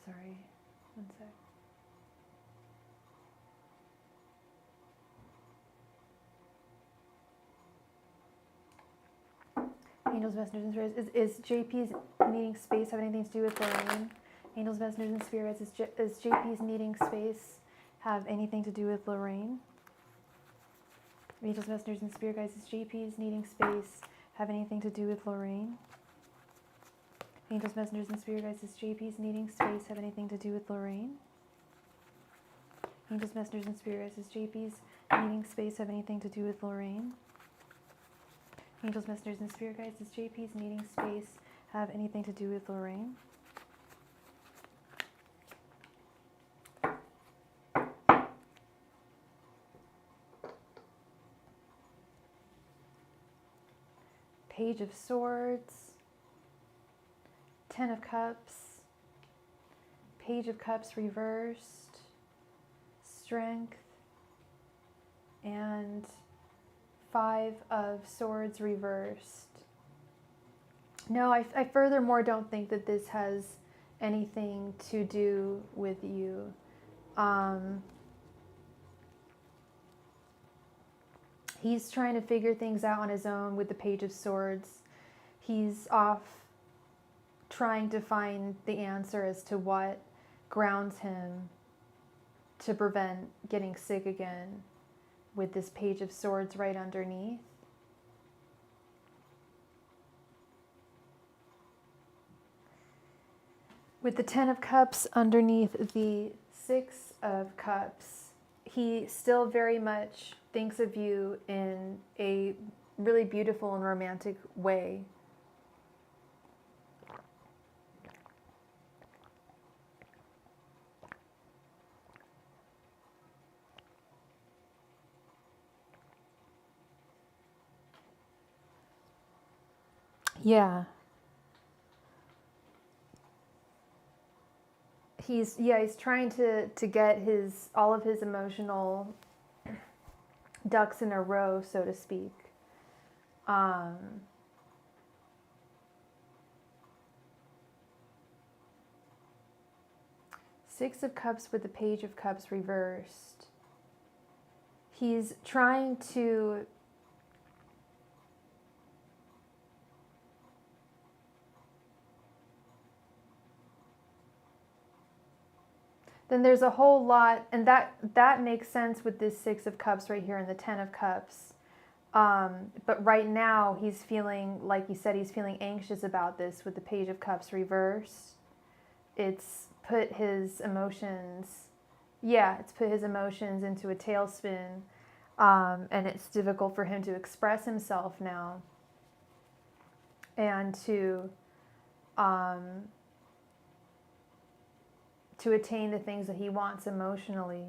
Sorry, one sec. Angels, messengers, and spirits. Is JP's needing space have anything to do with Lorraine? Angels, messengers, and spirits. Is JP's needing space have anything to do with Lorraine? Angels, messengers, and spirit guides. Is JP's needing space have anything to do with Lorraine? Angels, messengers, and spirit guides. Is JP's needing space have anything to do with Lorraine? Angels, messengers, and spirit guides. Is JP's needing space have anything to do with Lorraine? Angels, messengers, and spirit guides, does JP's needing space have anything to do with Lorraine? Page of Swords, Ten of Cups, Page of Cups reversed, Strength, and Five of Swords reversed. No, I furthermore don't think that this has anything to do with you. He's trying to figure things out on his own with the Page of Swords. He's off trying to find the answer as to what grounds him to prevent getting sick again, with this Page of Swords right underneath. With the Ten of Cups underneath the Six of Cups, he still very much thinks of you in a really beautiful and romantic way. Yeah. He's trying to get all of his emotional ducks in a row, so to speak. Six of Cups with the Page of Cups reversed. He's trying to then there's a whole lot, and that makes sense with this Six of Cups right here and the Ten of Cups. But right now he's feeling, like you said, he's feeling anxious about this with the Page of Cups reversed. It's put his emotions, into a tailspin, and it's difficult for him to express himself now and to attain the things that he wants emotionally.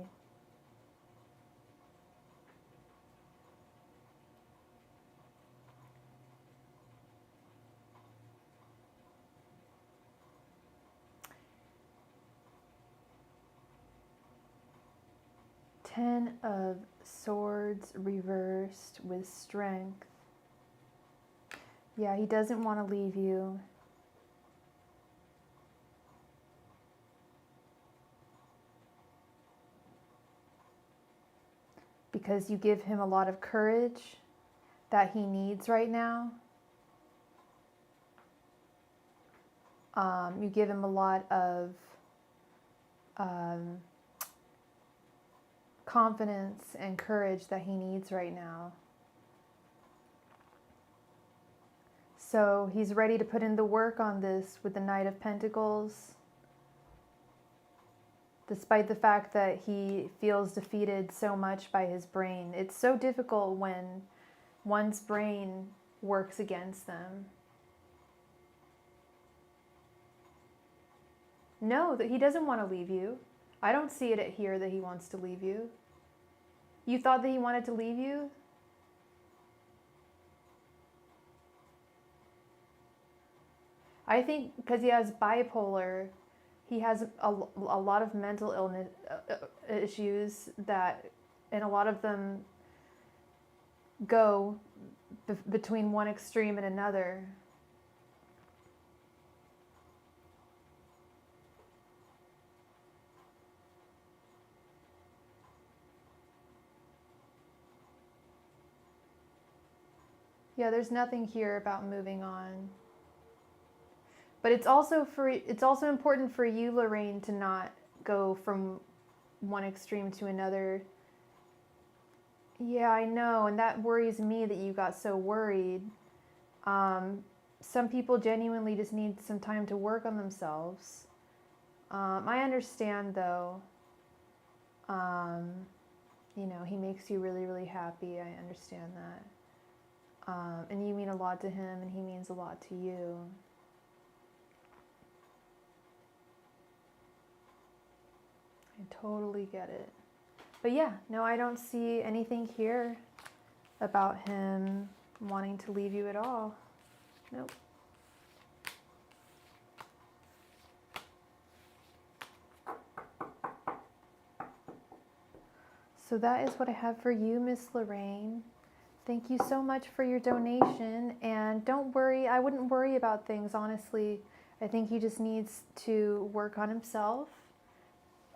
Ten of Swords reversed with Strength. Yeah, he doesn't want to leave you. Because you give him a lot of courage that he needs right now. You give him a lot of confidence and courage that he needs right now. So he's ready to put in the work on this with the Knight of Pentacles. despite the fact that he feels defeated so much by his brain. It's so difficult when one's brain works against them. No, that he doesn't want to leave you. I don't see it here that he wants to leave you. You thought that he wanted to leave you? I think because he has bipolar, he has a lot of mental illness issues that, and a lot of them go between one extreme and another. Yeah, there's nothing here about moving on. But it's also important for you, Lorraine, to not go from one extreme to another. Yeah, I know, and that worries me that you got so worried. Some people genuinely just need some time to work on themselves. I understand, though. You know, he makes you really, really happy. I understand that. And you mean a lot to him, and he means a lot to you. I totally get it. But yeah, no, I don't see anything here about him wanting to leave you at all. Nope. So that is what I have for you, Miss Lorraine. Thank you so much for your donation. And don't worry, I wouldn't worry about things, honestly. I think he just needs to work on himself.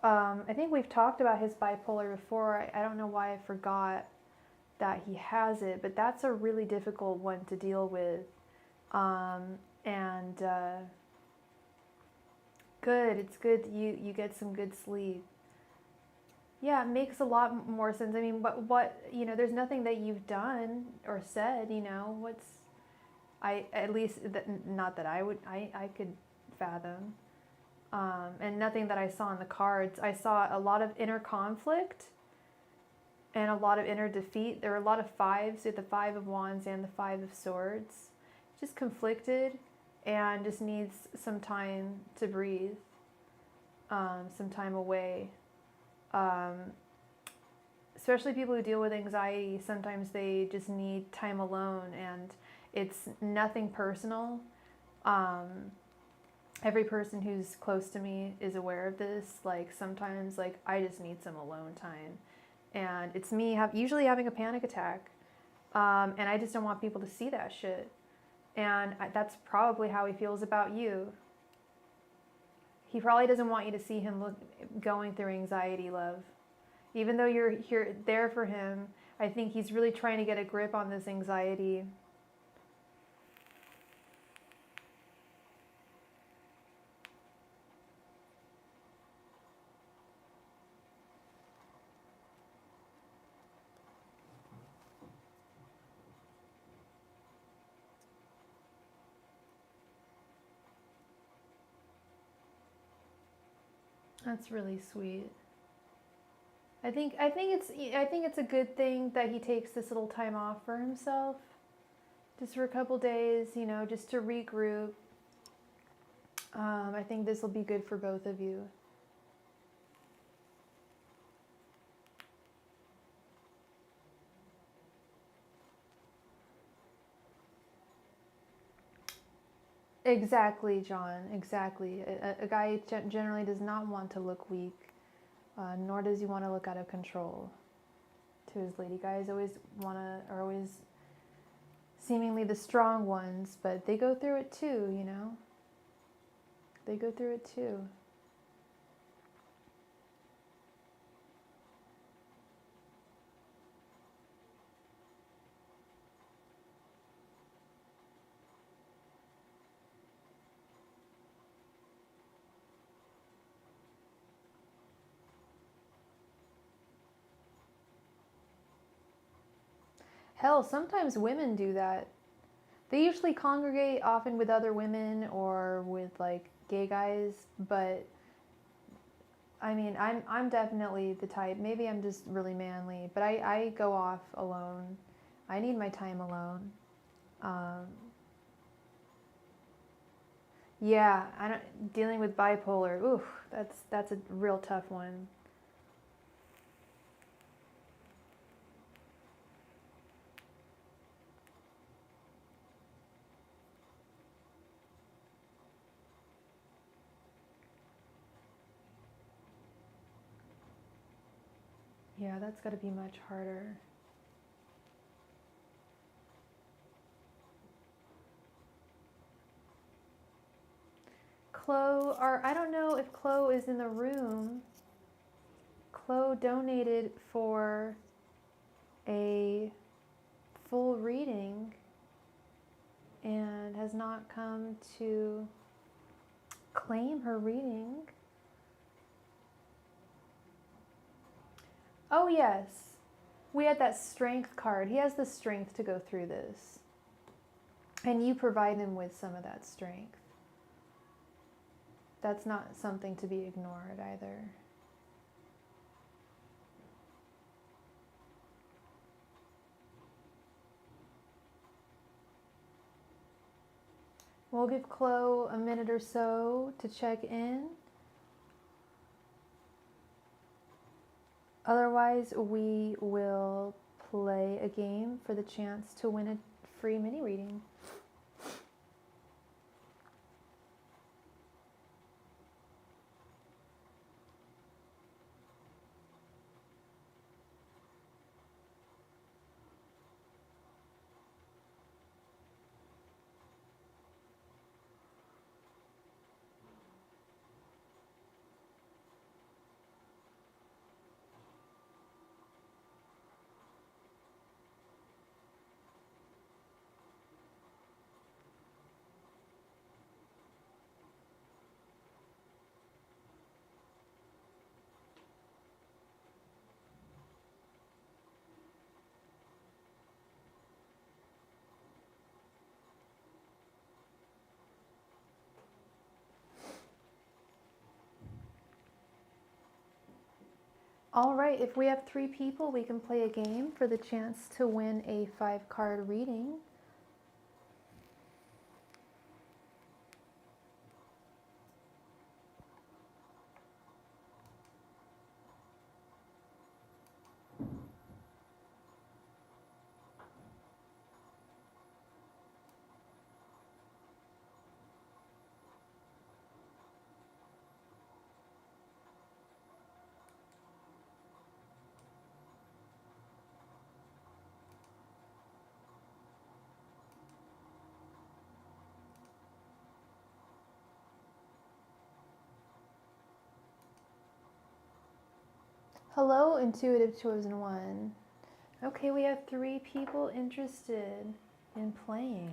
I think we've talked about his bipolar before. I don't know why I forgot that he has it, but that's a really difficult one to deal with. Good, it's good that you get some good sleep. Yeah, it makes a lot more sense. I mean, what, you know, there's nothing that you've done or said, you know, at least, not that I could fathom. And nothing that I saw in the cards. I saw a lot of inner conflict and a lot of inner defeat. There were a lot of fives, with the Five of Wands and the Five of Swords. Just conflicted and just needs some time to breathe, some time away. Especially people who deal with anxiety, sometimes they just need time alone, and it's nothing personal. Every person who's close to me is aware of this. Like, sometimes, like, I just need some alone time. And it's me usually having a panic attack. And I just don't want people to see that shit. And that's probably how he feels about you. He probably doesn't want you to see him going through anxiety, love. Even though you're there for him, I think he's really trying to get a grip on this anxiety. That's really sweet. I think it's a good thing that he takes this little time off for himself, just for a couple days, you know, just to regroup. I think this will be good for both of you. Exactly, John. Exactly. A guy generally does not want to look weak, nor does he want to look out of control to his lady. Guys are always seemingly the strong ones, but they go through it too, you know? They go through it too. Hell, sometimes women do that. They usually congregate often with other women or with like gay guys, but I mean, I'm definitely the type, maybe I'm just really manly, but I go off alone. I need my time alone. Um, yeah, I don't, dealing with bipolar, ooh, that's a real tough one. Yeah, that's got to be much harder. Chloe, or I don't know if Chloe is in the room. Chloe donated for a full reading and has not come to claim her reading. Oh yes, we had that strength card. He has the strength to go through this. And you provide him with some of that strength. That's not something to be ignored either. We'll give Chloe a minute or so to check in. Otherwise, we will play a game for the chance to win a free mini reading. All right, if we have 3 people, we can play a game for the chance to win a 5-card reading. Hello, Intuitive Chosen One. Okay, we have 3 people interested in playing.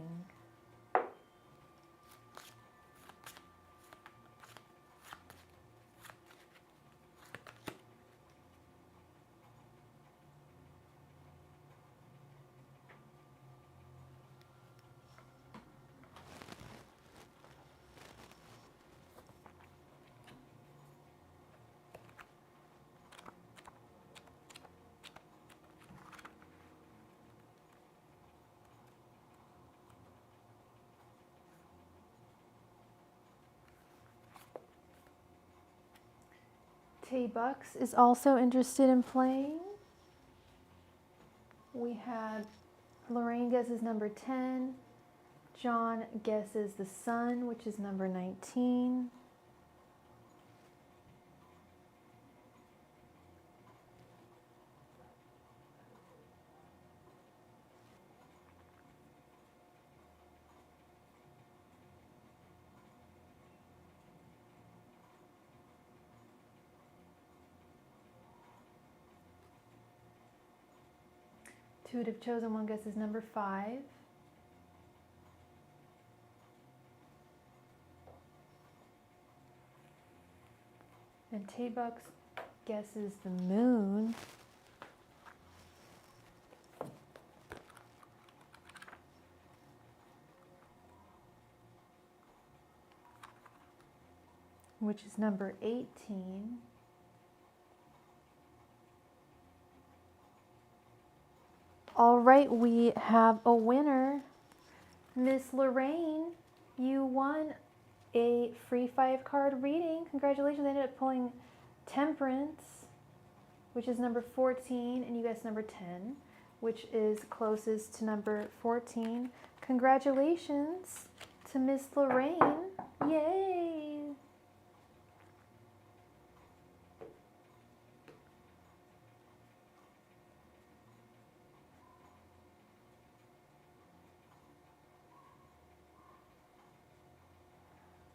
Tay Bucks is also interested in playing. We had Lorraine guesses number 10. John guesses the sun, which is number 19. Intuitive Chosen One guesses number 5. And Tay Bucks guesses the moon. Which is number 18. All right, we have a winner. Miss Lorraine, you won a free 5-card reading. Congratulations. I ended up pulling Temperance, which is number 14, and you guessed number 10, which is closest to number 14. Congratulations to Miss Lorraine. Yay!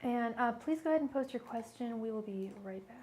And please go ahead and post your question. We will be right back.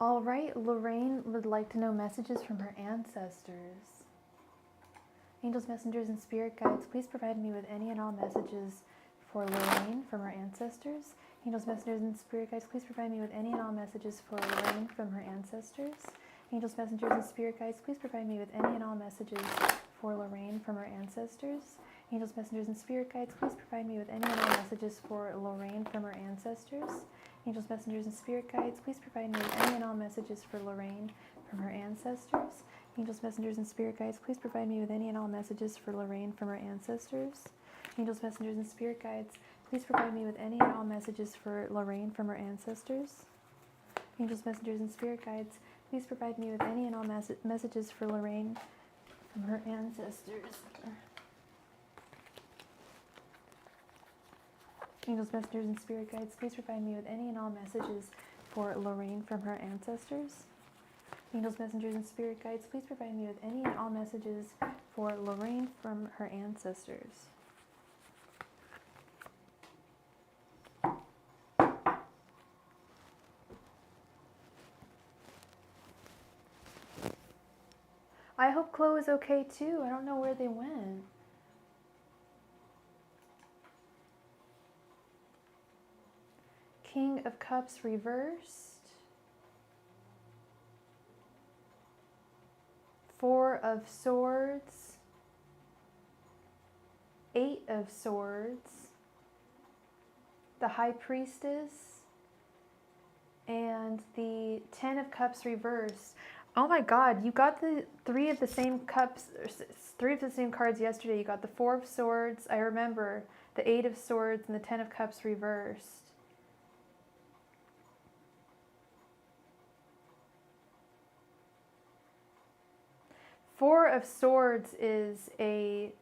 All right, Lorraine would like to know messages from her ancestors. Angels, messengers, and spirit guides, please provide me with any and all messages for Lorraine from her ancestors. Angels, messengers, and spirit guides, please provide me with any and all messages for Lorraine from her ancestors. Angels, messengers, and spirit guides, please provide me with any and all messages for Lorraine from her ancestors. Angels, messengers, and spirit guides, please provide me with any and all messages for Lorraine from her ancestors. Angels, messengers, and spirit guides, please provide me with any and all messages for Lorraine from her ancestors. Angels, messengers, and spirit guides, please provide me with any and all messages for Lorraine from her ancestors. Angels, messengers, and spirit guides, please provide me with any and all messages for Lorraine from her ancestors. Angels, messengers, and spirit guides, please provide me with any and all messages for Lorraine from her ancestors. Angels, messengers, and spirit guides, please provide me with any and all messages for Lorraine from her ancestors. Angels, messengers, and spirit guides, please provide me with any and all messages for Lorraine from her ancestors. I hope Chloe is okay too. I don't know where they went. King of Cups reversed. 4 of Swords. 8 of Swords. The High Priestess. And the 10 of Cups reversed. Oh my God, you got the 3 of the same cups, 3 of the same cards yesterday. You got the 4 of Swords, I remember, the 8 of Swords, and the 10 of Cups reversed. Four of Swords is they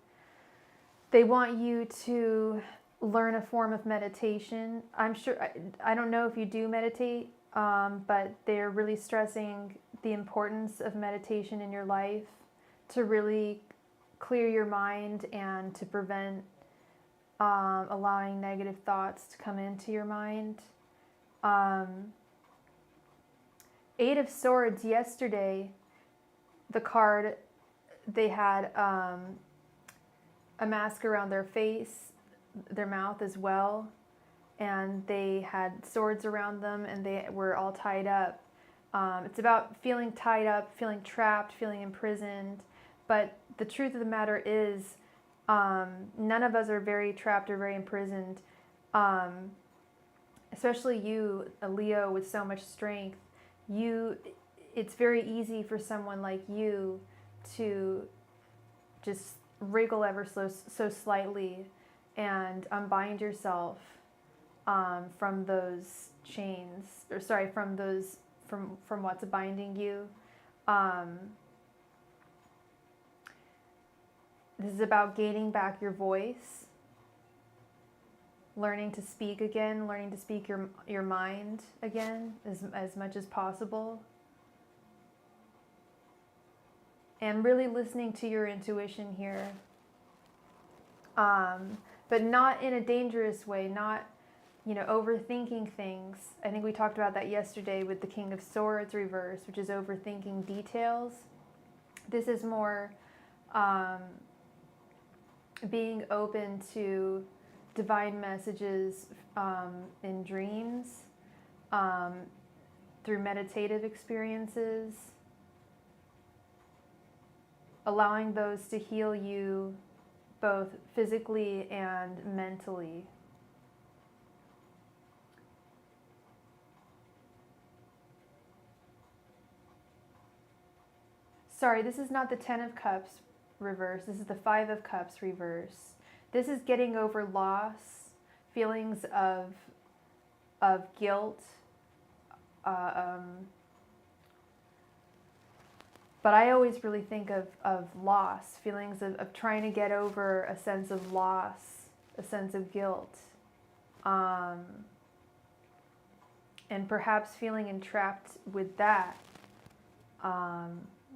want you to learn a form of meditation. I'm sure, I don't know if you do meditate, but they're really stressing the importance of meditation in your life to really clear your mind and to prevent allowing negative thoughts to come into your mind. 8 of Swords yesterday, the card, they had a mask around their face, their mouth as well, and they had swords around them, and they were all tied up. It's about feeling tied up, feeling trapped, feeling imprisoned, but the truth of the matter is none of us are very trapped or very imprisoned, especially you, a Leo with so much strength. It's very easy for someone like you to just wriggle ever so slightly and unbind yourself from those chains, or sorry, from those from what's binding you. This is about gaining back your voice, learning to speak again, learning to speak your mind again as much as possible. And really listening to your intuition here. But not in a dangerous way, not, overthinking things. I think we talked about that yesterday with the King of Swords reverse, which is overthinking details. This is more being open to divine messages in dreams, through meditative experiences, allowing those to heal you both physically and mentally. Sorry, this is not the Ten of Cups reverse. This is the Five of Cups reverse. This is getting over loss, feelings of guilt. But I always really think of loss, feelings of trying to get over a sense of loss, a sense of guilt. And perhaps feeling entrapped with that,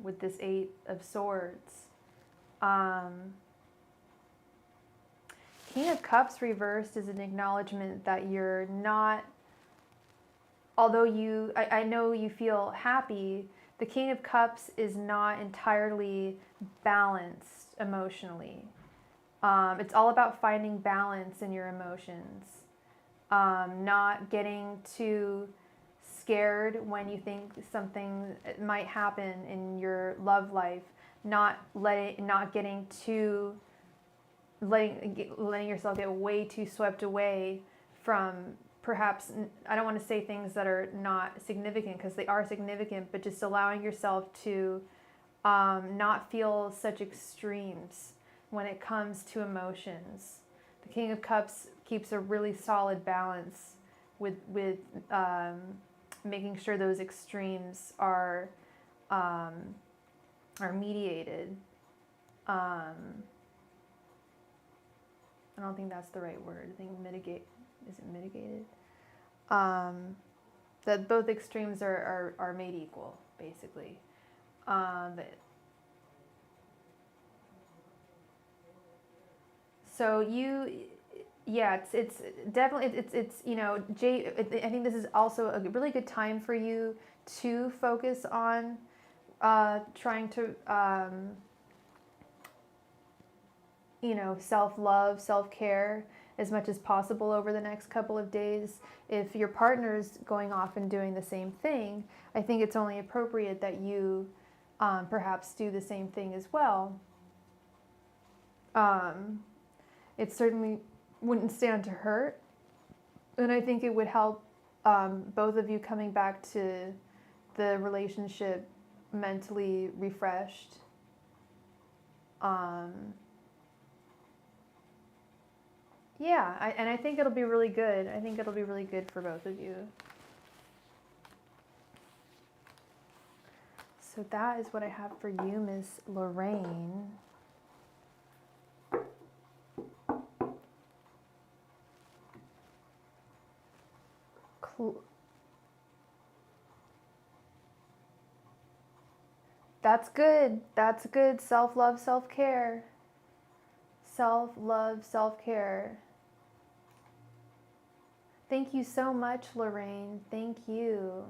with this Eight of Swords. King of Cups reversed is an acknowledgement that you're not, although I know you feel happy, the King of Cups is not entirely balanced emotionally. It's all about finding balance in your emotions. Not getting too scared when you think something might happen in your love life. Letting yourself get way too swept away from, perhaps, I don't want to say things that are not significant, because they are significant, but just allowing yourself to not feel such extremes when it comes to emotions. The King of Cups keeps a really solid balance with making sure those extremes are mediated. I don't think that's the right word. I think mitigate. Is it mitigated? That both extremes are made equal, basically. So it's definitely, I think this is also a really good time for you to focus on trying to, self-love, self-care as much as possible over the next couple of days. If your partner's going off and doing the same thing, I think it's only appropriate that you perhaps do the same thing as well. It certainly wouldn't stand to hurt, and I think it would help both of you coming back to the relationship mentally refreshed. And I think it'll be really good. I think it'll be really good for both of you. So that is what I have for you, Miss Lorraine. That's good. That's good. Self-love, self-care. Self-love, self-care. Thank you so much, Lorraine. Thank you.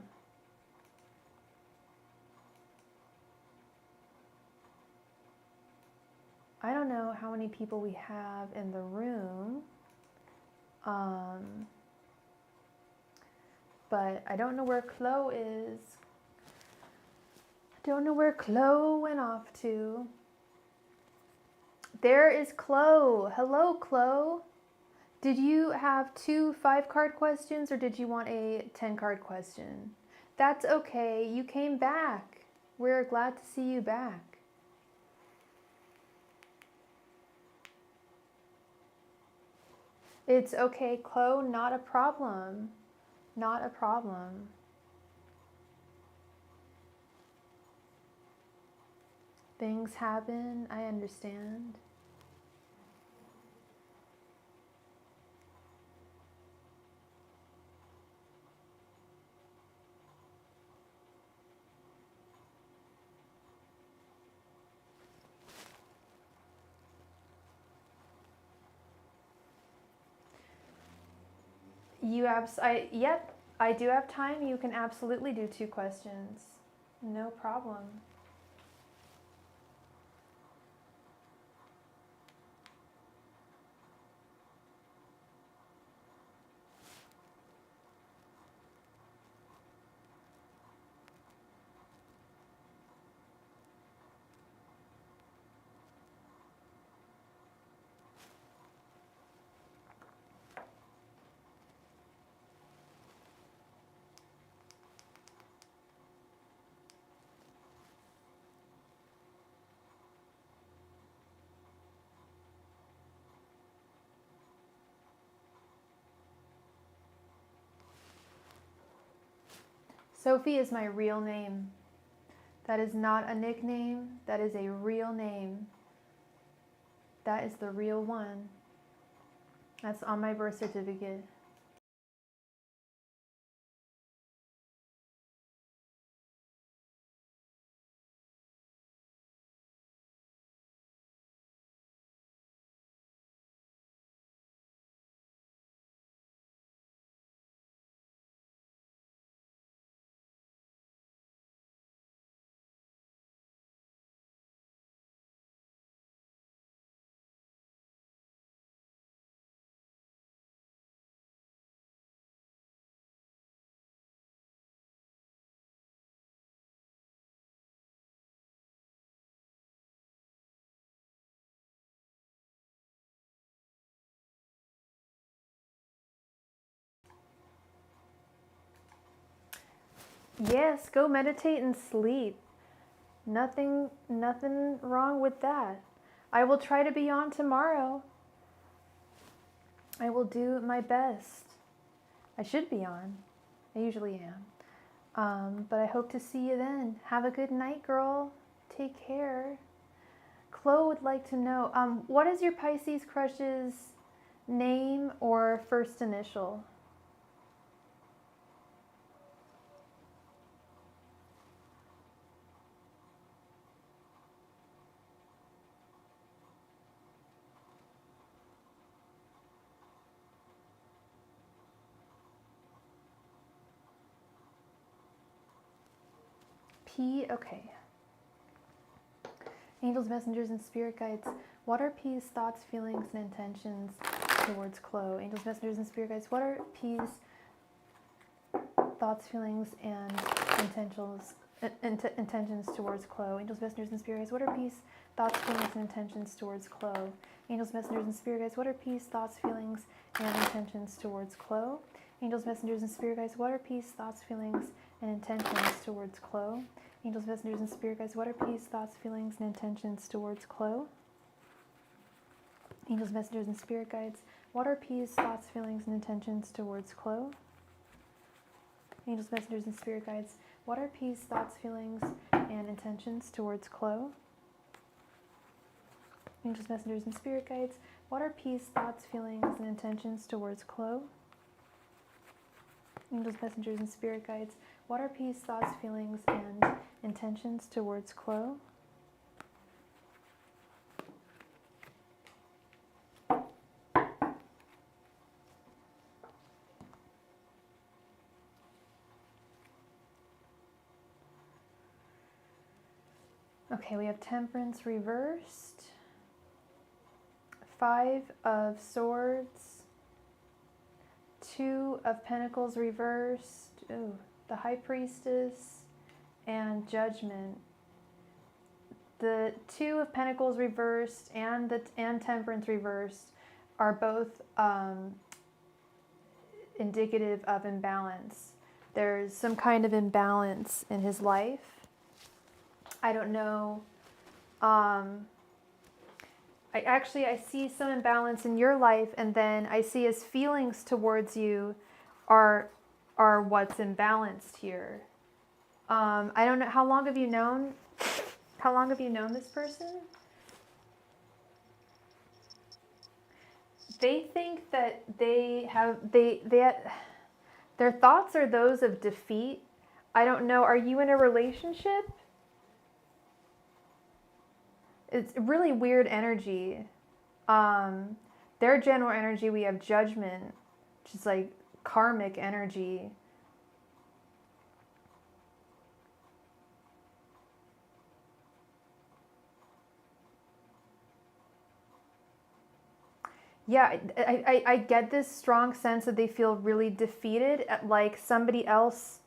I don't know how many people we have in the room. But I don't know where Chloe is. I don't know where Chloe went off to. There is Chloe. Hello, Chloe. Did you have 2 5-card questions, or did you want a 10-card question? That's okay. You came back. We're glad to see you back. It's okay, Chloe, not a problem. Not a problem. Things happen, I understand. Yep, I do have time. You can absolutely do 2 questions. No problem. Sophie is my real name. That is not a nickname. That is a real name. That is the real one. That's on my birth certificate. Yes, go meditate and sleep. Nothing wrong with that. I will try to be on tomorrow. I will do my best. I should be on. I usually am. But I hope to see you then. Have a good night, girl. Take care. Chloe would like to know, what is your Pisces crush's name or first initial? P, okay. Angels, messengers, and spirit guides. What are P's thoughts, feelings, and intentions towards Chloe? Angels, messengers, and spirit guides. What are P's thoughts, feelings, and intentions towards Chloe? Angels, messengers, and spirit guides. What are P's thoughts, feelings, and intentions towards Chloe? Angels, messengers, and spirit guides. What are P's thoughts, feelings, and intentions towards Chloe? Angels, messengers, and spirit guides. What are P's thoughts, feelings, and intentions towards Chloe? Angels, messengers, and spirit guides, what are P's thoughts, feelings, and intentions towards Chloe? Angels, messengers, and spirit guides, what are P's thoughts, feelings, and intentions towards Chloe? Angels, messengers, and spirit guides, what are P's thoughts, feelings, and intentions towards Chloe? Angels, messengers, and spirit guides, what are P's thoughts, feelings, and intentions towards Chloe? Angels, messengers, and spirit guides, what are P's thoughts, feelings, and intentions towards Chloe? Okay, we have Temperance reversed, 5 of Swords, 2 of Pentacles reversed, ooh, the High Priestess, and Judgment. The 2 of Pentacles reversed and Temperance reversed are both indicative of imbalance. There's some kind of imbalance in his life. I don't know. I see some imbalance in your life, and then I see his feelings towards you are what's imbalanced here. I don't know, how long have you known this person? They think that their thoughts are those of defeat. I don't know, are you in a relationship? It's really weird energy. Their general energy, we have judgment, which is like karmic energy. Yeah, I get this strong sense that they feel really defeated, like somebody else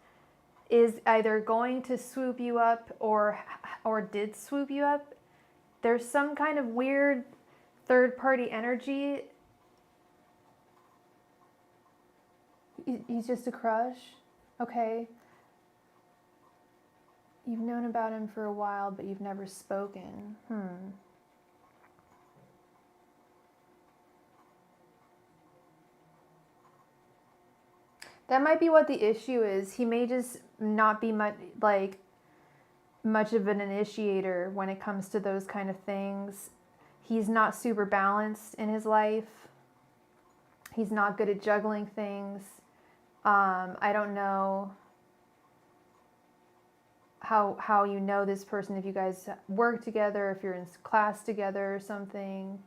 is either going to swoop you up or did swoop you up. There's some kind of weird third party energy. He's just a crush? Okay. You've known about him for a while, but you've never spoken. That might be what the issue is. He may just not be much of an initiator when it comes to those kind of things. He's not super balanced in his life. He's not good at juggling things. I don't know how you know this person, if you guys work together, if you're in class together or something.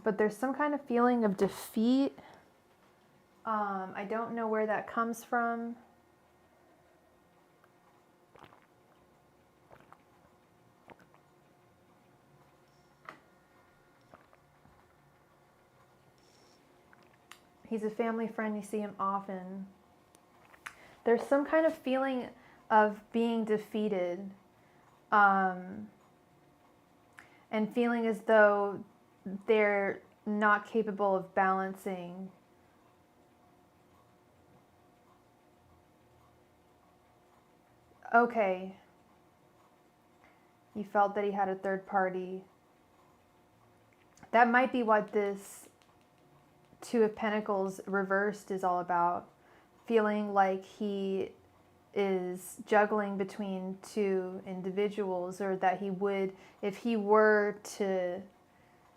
But there's some kind of feeling of defeat. I don't know where that comes from. He's a family friend, you see him often. There's some kind of feeling of being defeated, and feeling as though they're not capable of balancing. Okay. You felt that he had a third party. That might be what this Two of Pentacles reversed is all about. Feeling like he is juggling between two individuals, or that he would, if he were to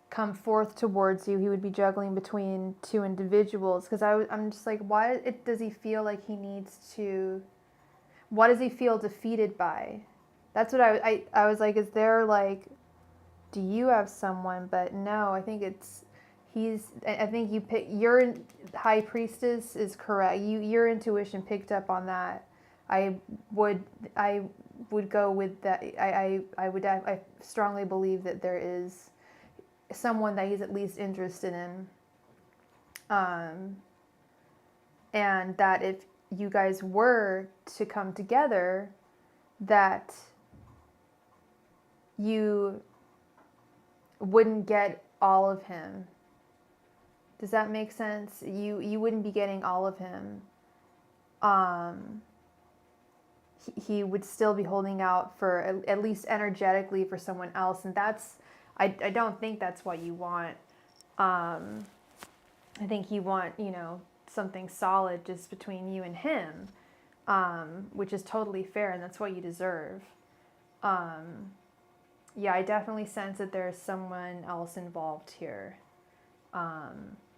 come forth towards you, he would be juggling between two individuals. Because I'm just like, why does he feel like he needs to, what does he feel defeated by? That's what I was like, is there like, do you have someone? But no, I think I think you pick, your High Priestess is correct. Your intuition picked up on that. I would go with that. I strongly believe that there is someone that he's at least interested in. And that if you guys were to come together, that you wouldn't get all of him. Does that make sense? You wouldn't be getting all of him. He would still be holding out for, at least energetically, for someone else, and that's, I don't think that's what you want. I think you want, something solid just between you and him, which is totally fair, and that's what you deserve. Yeah, I definitely sense that there's someone else involved here.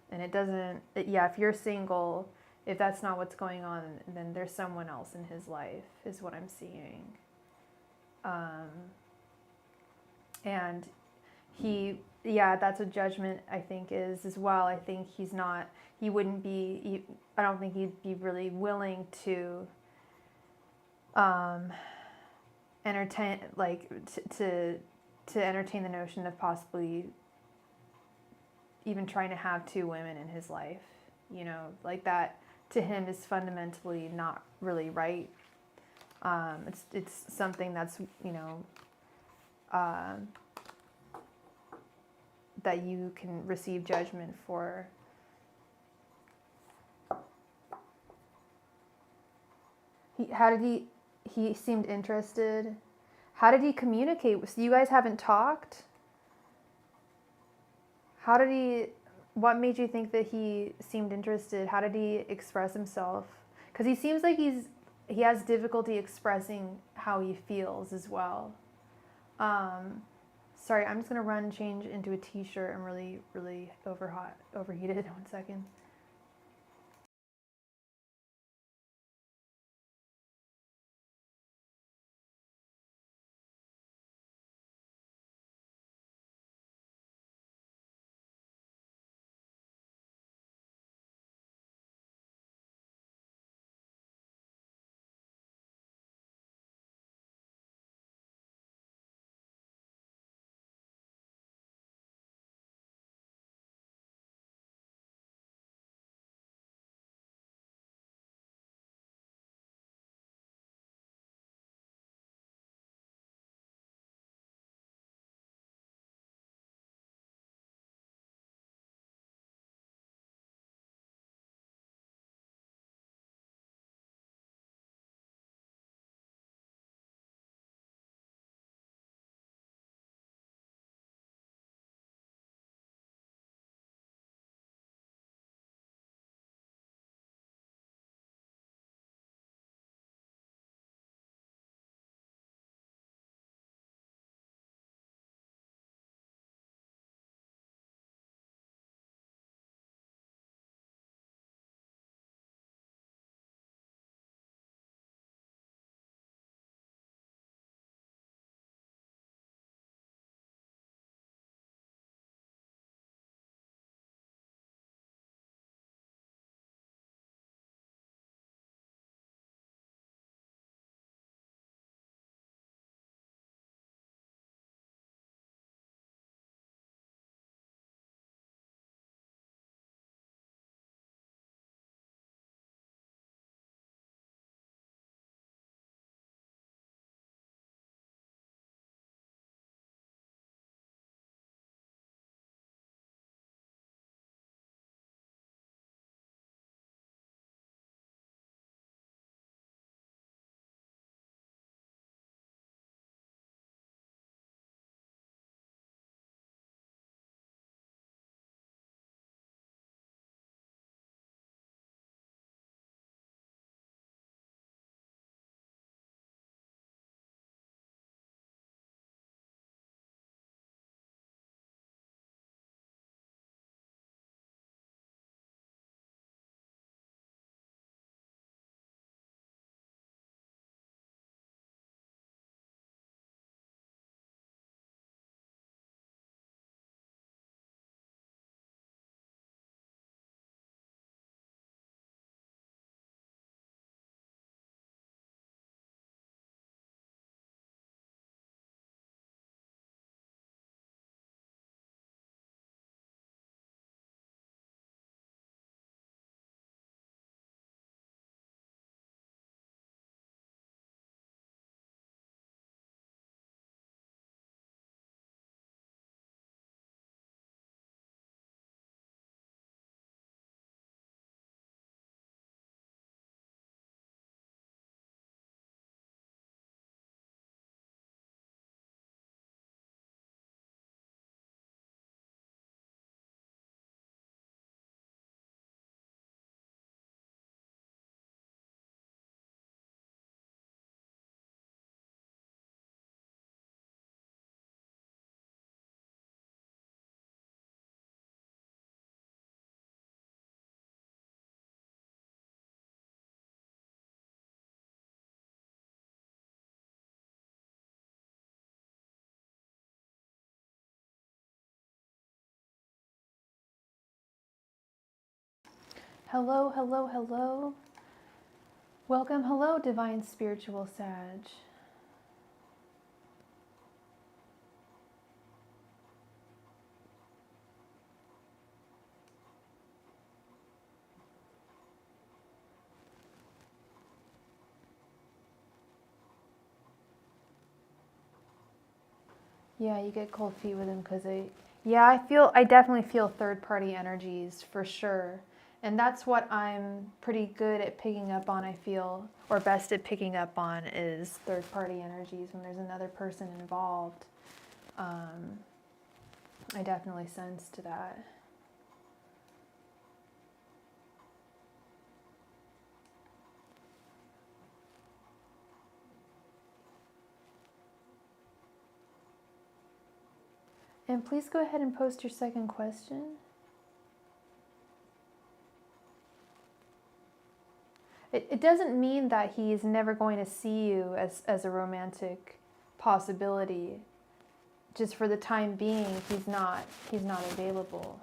And it doesn't, if you're single, if that's not what's going on, then there's someone else in his life, is what I'm seeing. And that's what judgment, I think, is as well. I think I don't think he'd be really willing to entertain, to entertain the notion of possibly even trying to have two women in his life. Like that to him is fundamentally not really right. It's something that's, that you can receive judgment for. He seemed interested. How did he communicate? So you guys haven't talked? How did he, what made you think that he seemed interested? How did he express himself? Because he seems like he has difficulty expressing how he feels as well. Sorry, I'm just gonna change into a t-shirt. I'm really, really overheated. 1 second. Hello, hello, hello. Welcome, hello, Divine Spiritual Sag. Yeah, you get cold feet with him because I definitely feel third party energies for sure. And that's what I'm pretty good at picking up on, I feel, or best at picking up on, is third-party energies. When there's another person involved, I definitely sense to that. And please go ahead and post your second question. It doesn't mean that he's never going to see you as a romantic possibility. Just for the time being, he's not available.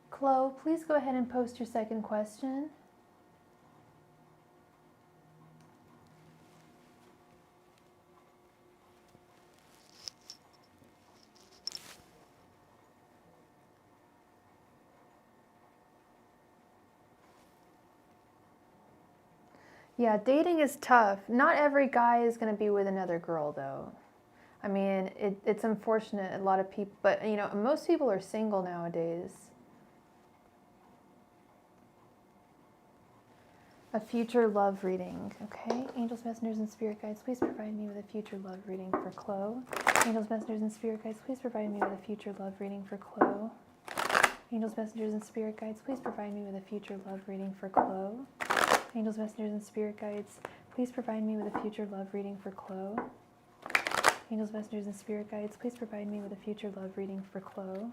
Chloe, please go ahead and post your second question. Yeah, dating is tough. Not every guy is going to be with another girl, though. I mean, it's unfortunate. A lot of people, but you know, most people are single nowadays. A future love reading, okay? Angels, messengers, and spirit guides, please provide me with a future love reading for Chloe. Angels, messengers, and spirit guides, please provide me with a future love reading for Chloe. Angels, messengers, and spirit guides, please provide me with a future love reading for Chloe. Angels, messengers, and spirit guides, please provide me with a future love reading for Chloe. Angels, messengers, and spirit guides, please provide me with a future love reading for Chloe.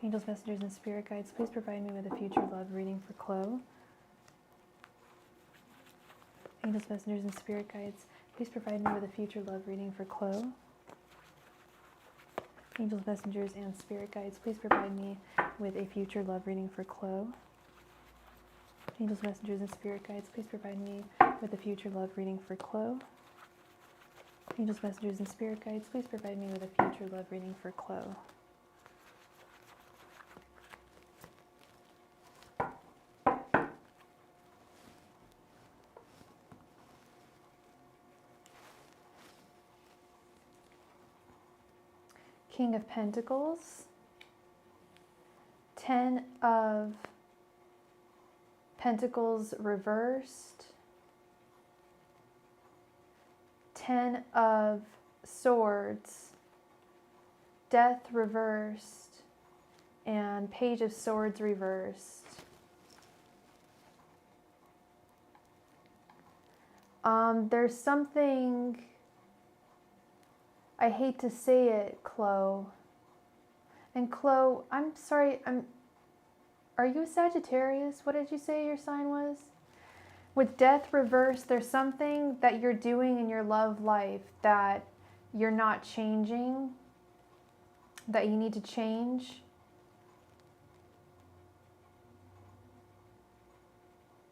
Angels, messengers, and spirit guides, please provide me with a future love reading for Chloe. Angels, messengers, and spirit guides, please provide me with a future love reading for Chloe. Angels, messengers, and spirit guides, please provide me with a future love reading for Chloe. Angels, messengers, and spirit guides, please provide me with a future love reading for Chloe. Angels, messengers, and spirit guides, please provide me with a future love reading for Chloe. King of Pentacles, 10 of Pentacles reversed, 10 of Swords, Death reversed, and Page of Swords reversed. There's something, I hate to say it, Chloe. And Chloe, I'm sorry, are you a Sagittarius? What did you say your sign was? With Death reversed, there's something that you're doing in your love life that you're not changing, that you need to change.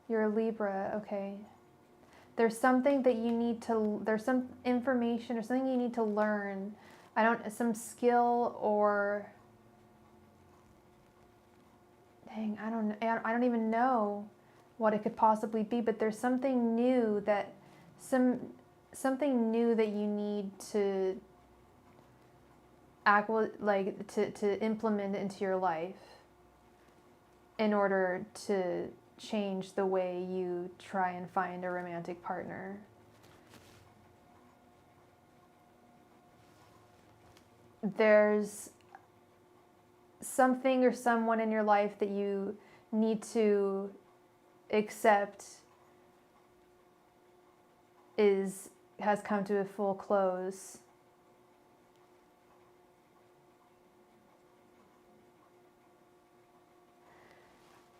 You're a Libra, okay. there's something that you need to, there's some information or something you need to learn. Some skill or, dang, I don't even know what it could possibly be, but there's something new that, something new that you need to to implement into your life in order to change the way you try and find a romantic partner. There's something or someone in your life that you need to accept has come to a full close.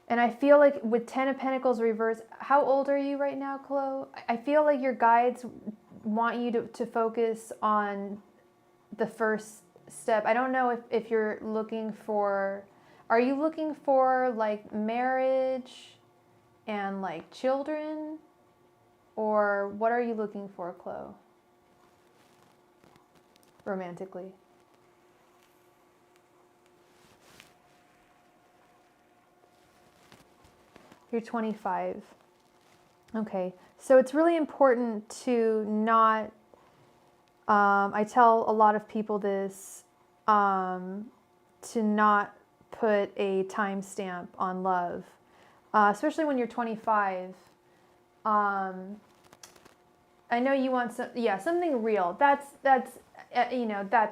And I feel like with 10 of Pentacles reversed, how old are you right now, Chloe? I feel like your guides want you to focus on the first step. I don't know if you're looking for, are you looking for like marriage and like children? Or what are you looking for, Chloe? Romantically. You're 25. Okay, so it's really important to not, I tell a lot of people this, to not put a timestamp on love, especially when you're 25. I know you want something real. That's that's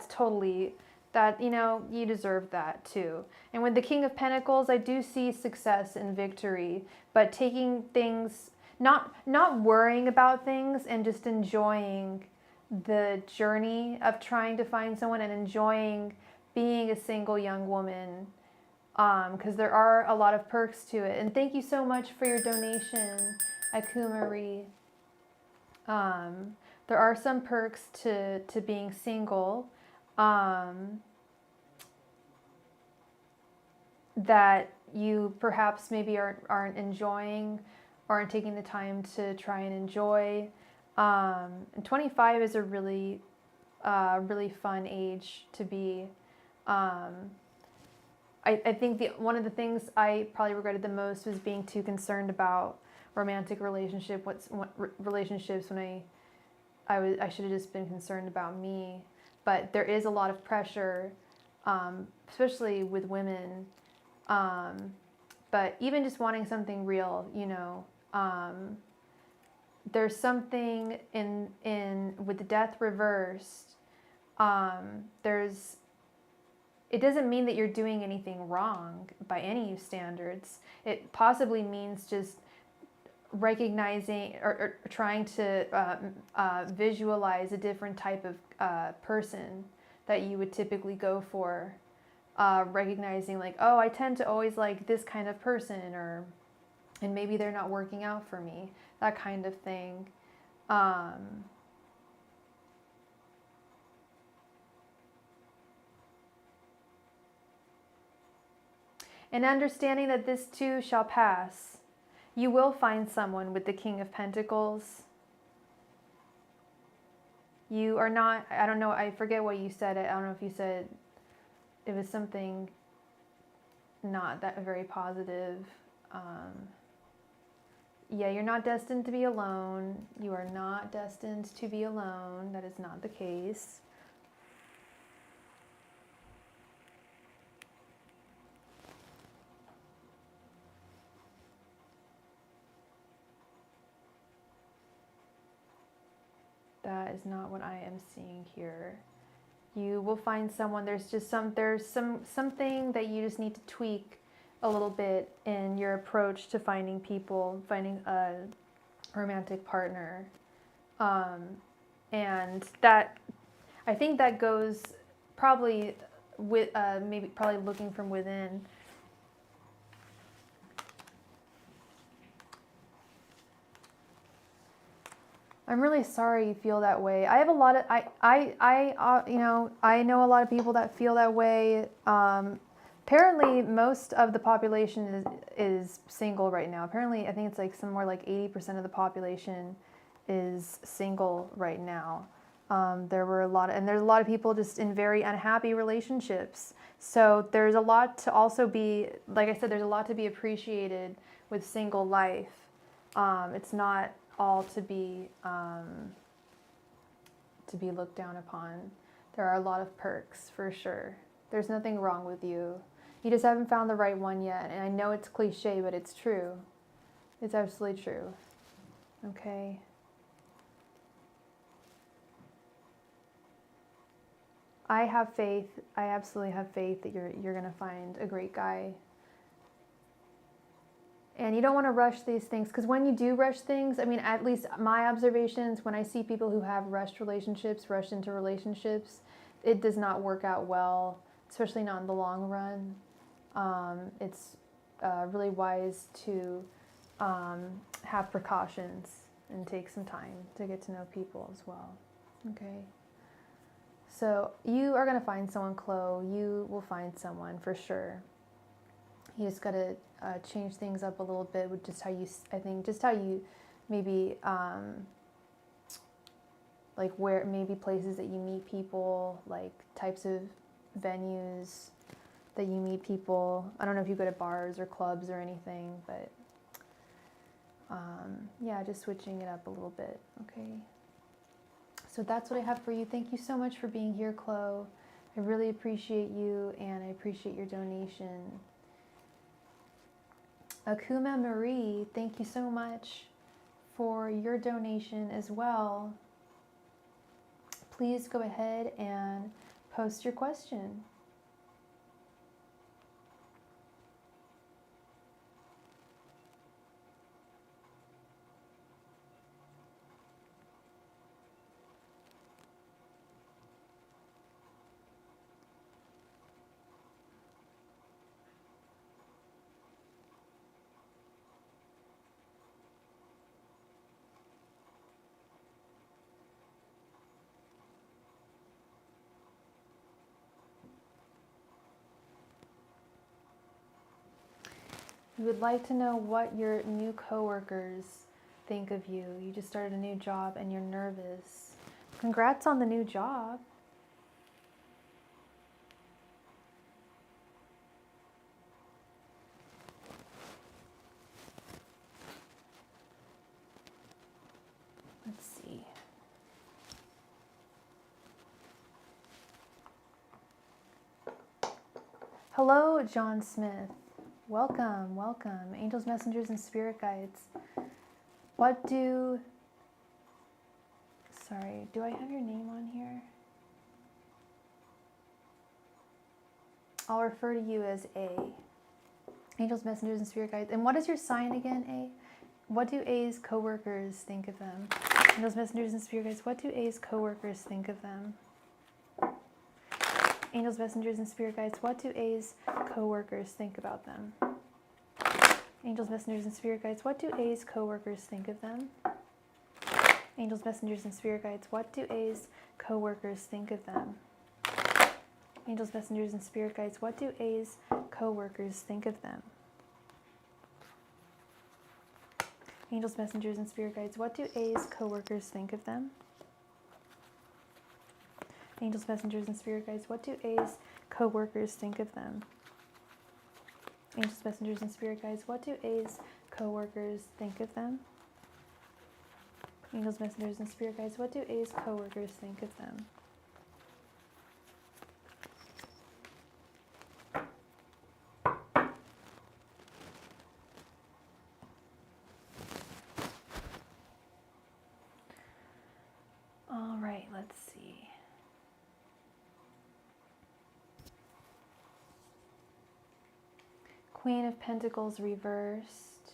totally, that, you deserve that too. And with the King of Pentacles, I do see success and victory, but taking things, not worrying about things and just enjoying the journey of trying to find someone and enjoying being a single young woman, because there are a lot of perks to it. And thank you so much for your donation, Akumari. There are some perks to being single, that you perhaps maybe aren't enjoying, or aren't taking the time to try and enjoy. And 25 is a really fun age to be. I think one of the things I probably regretted the most was being too concerned about romantic relationships when I should have just been concerned about me. But there is a lot of pressure, especially with women. But even just wanting something real, there's something in with the death reversed. It doesn't mean that you're doing anything wrong by any standards. It possibly means just recognizing or trying to visualize a different type of person that you would typically go for. Recognizing like, oh, I tend to always like this kind of person, and maybe they're not working out for me, that kind of thing. And understanding that this too shall pass. You will find someone with the King of Pentacles. You are not, I don't know, I forget what you said. I don't know if you said it was something not that very positive. Yeah, you're not destined to be alone. You are not destined to be alone. That is not the case. That is not what I am seeing here. You will find someone. There's something that you just need to tweak a little bit in your approach to finding a romantic partner, and that, I think that goes probably with probably looking from within. I'm really sorry you feel that way. I have a lot of, I know a lot of people that feel that way. Apparently most of the population is single right now. Apparently, I think it's like somewhere like 80% of the population is single right now. There's a lot of people just in very unhappy relationships. So there's a lot to also be, like I said, there's a lot to be appreciated with single life. It's not all to be looked down upon. There are a lot of perks for sure. There's nothing wrong with you. You just haven't found the right one yet. And I know it's cliche, but it's true. It's absolutely true. Okay. I have faith. I absolutely have faith that you're gonna find a great guy. And you don't want to rush these things, because when you do rush things, I mean, at least my observations, when I see people who have rushed into relationships, it does not work out well, especially not in the long run. It's really wise to have precautions and take some time to get to know people as well. Okay. So you are going to find someone, Chloe. You will find someone for sure. You just got to change things up a little bit with just how you maybe, like where, maybe places that you meet people, like types of venues that you meet people. I don't know if you go to bars or clubs or anything, but yeah, just switching it up a little bit, okay? So that's what I have for you. Thank you so much for being here, Chloe. I really appreciate you, and I appreciate your donation. Akuma Marie, thank you so much for your donation as well. Please go ahead and post your question. You would like to know what your new coworkers think of you. You just started a new job and you're nervous. Congrats on the new job. Let's see. Hello, John Smith. Welcome, welcome. Angels, messengers, and spirit guides. Sorry, do I have your name on here? I'll refer to you as A. Angels, messengers, and spirit guides. And what is your sign again, A? What do A's coworkers think of them? Angels, messengers, and spirit guides. What do A's coworkers think of them? Angels, messengers, and spirit guides. What do A's coworkers think about them? Angels, messengers, and spirit guides. What do A's coworkers think of them? Angels, messengers, and spirit guides. What do A's coworkers think of them? Angels, messengers, and spirit guides. What do A's coworkers think of them? Angels, messengers, and spirit guides. What do A's coworkers think of them? Angels, messengers, and spirit guides. What do A's coworkers think of them? Angels, messengers, and spirit guides. What do A's coworkers think of them? Angels, messengers, and spirit guides. What do A's coworkers think of them? All right, let's see. Queen of Pentacles reversed.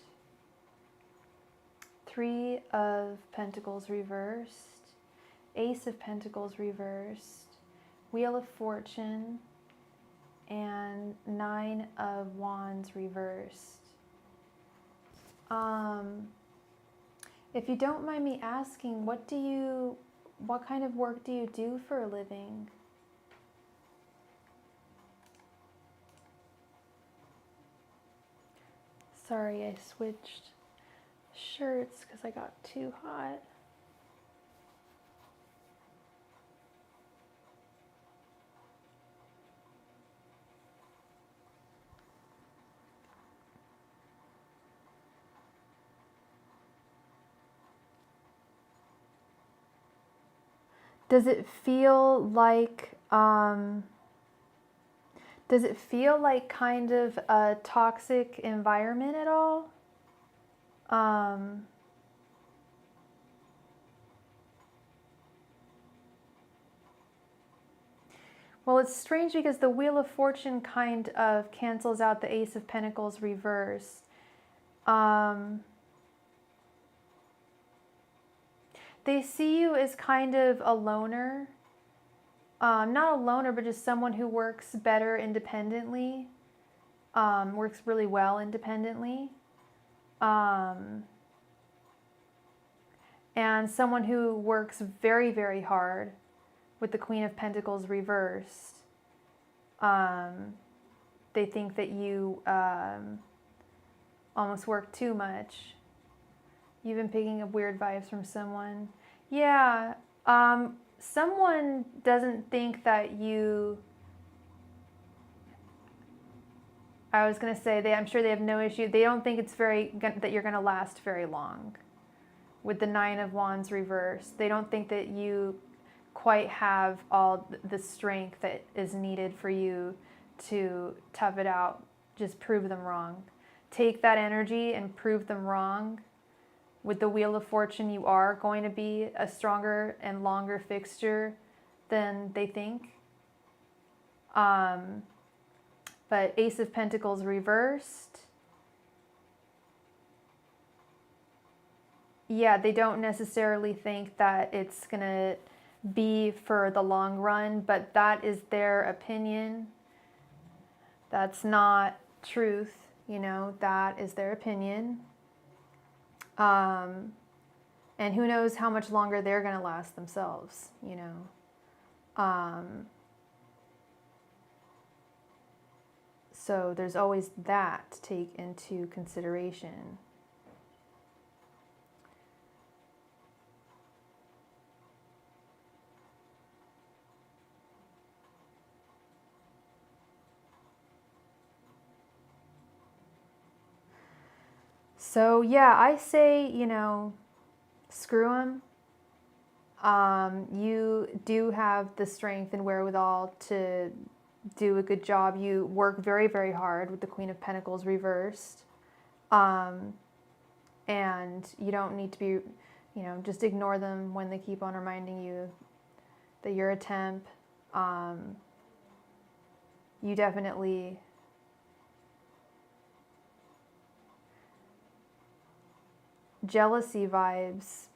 Three of Pentacles reversed. Ace of Pentacles reversed. Wheel of Fortune. And Nine of Wands reversed. If you don't mind me asking, what kind of work do you do for a living? Sorry, I switched shirts because I got too hot. Does it feel like kind of a toxic environment at all? Well, it's strange because the Wheel of Fortune kind of cancels out the Ace of Pentacles reverse. They see you as kind of a loner. Not a loner, but just someone who works better independently. Works really well independently. And someone who works very, very hard with the Queen of Pentacles reversed. They think that you almost work too much. You've been picking up weird vibes from someone. Yeah, someone doesn't think that you... I was going to say, I'm sure they have no issue. They don't think it's that you're going to last very long. With the Nine of Wands reversed, they don't think that you quite have all the strength that is needed for you to tough it out. Just prove them wrong. Take that energy and prove them wrong. With the Wheel of Fortune, you are going to be a stronger and longer fixture than they think. But Ace of Pentacles reversed. Yeah, they don't necessarily think that it's going to be for the long run, but that is their opinion. That's not truth, you know, that is their opinion. And who knows how much longer they're going to last themselves, you know. So there's always that to take into consideration. So yeah, I say, you know, screw them. You do have the strength and wherewithal to do a good job. You work very, very hard with the Queen of Pentacles reversed. And you don't need to be, you know, just ignore them when they keep on reminding you that you're a temp. You definitely... Jealousy vibes.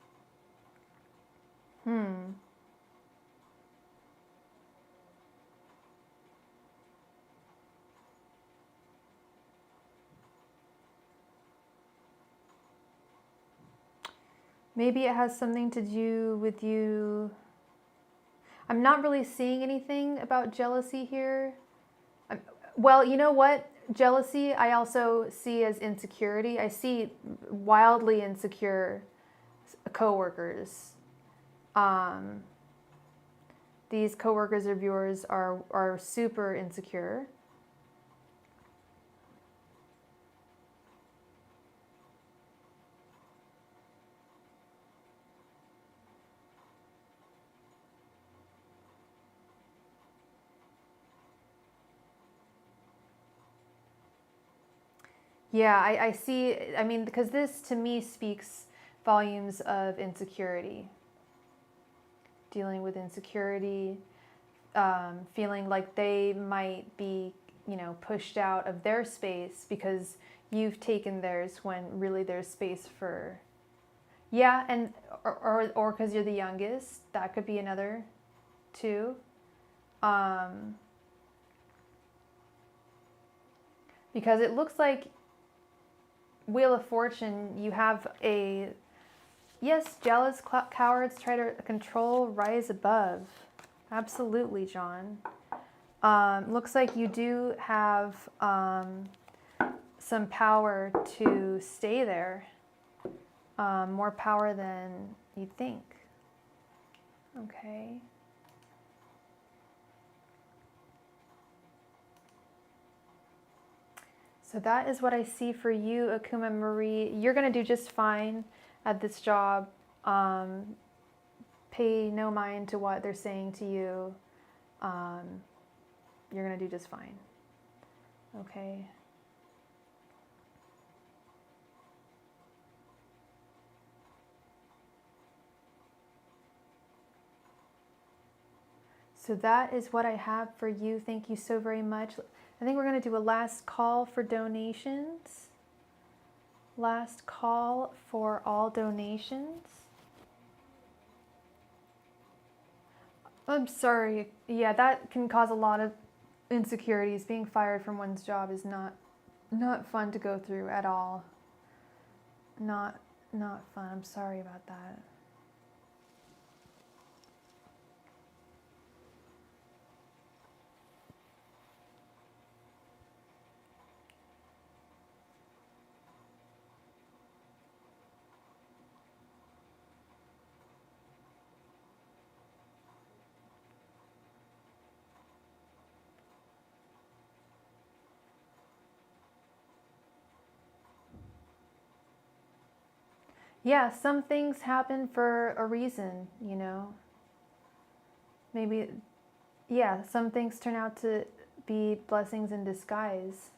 Maybe it has something to do with you. I'm not really seeing anything about jealousy here. Well, you know what? Jealousy I also see as insecurity. I see wildly insecure coworkers. These coworkers of yours are super insecure. Yeah, I see, I mean, because this to me speaks volumes of insecurity. Dealing with insecurity, feeling like they might be, you know, pushed out of their space because you've taken theirs when really there's space for... Yeah, and or because you're the youngest, that could be another too. Because it looks like Wheel of Fortune, you have a... Yes, jealous cowards try to control, rise above. Absolutely, John. Looks like you do have some power to stay there. More power than you'd think. Okay. So that is what I see for you, Akuma Marie. You're going to do just fine at this job. pay no mind to what they're saying to you. You're going to do just fine. Okay. So that is what I have for you. Thank you so very much. I think we're going to do a last call for donations. Last call for all donations. I'm sorry. Yeah, that can cause a lot of insecurities. Being fired from one's job is not fun to go through at all. Not fun. I'm sorry about that. Yeah, some things happen for a reason, you know. Maybe, yeah, some things turn out to be blessings in disguise.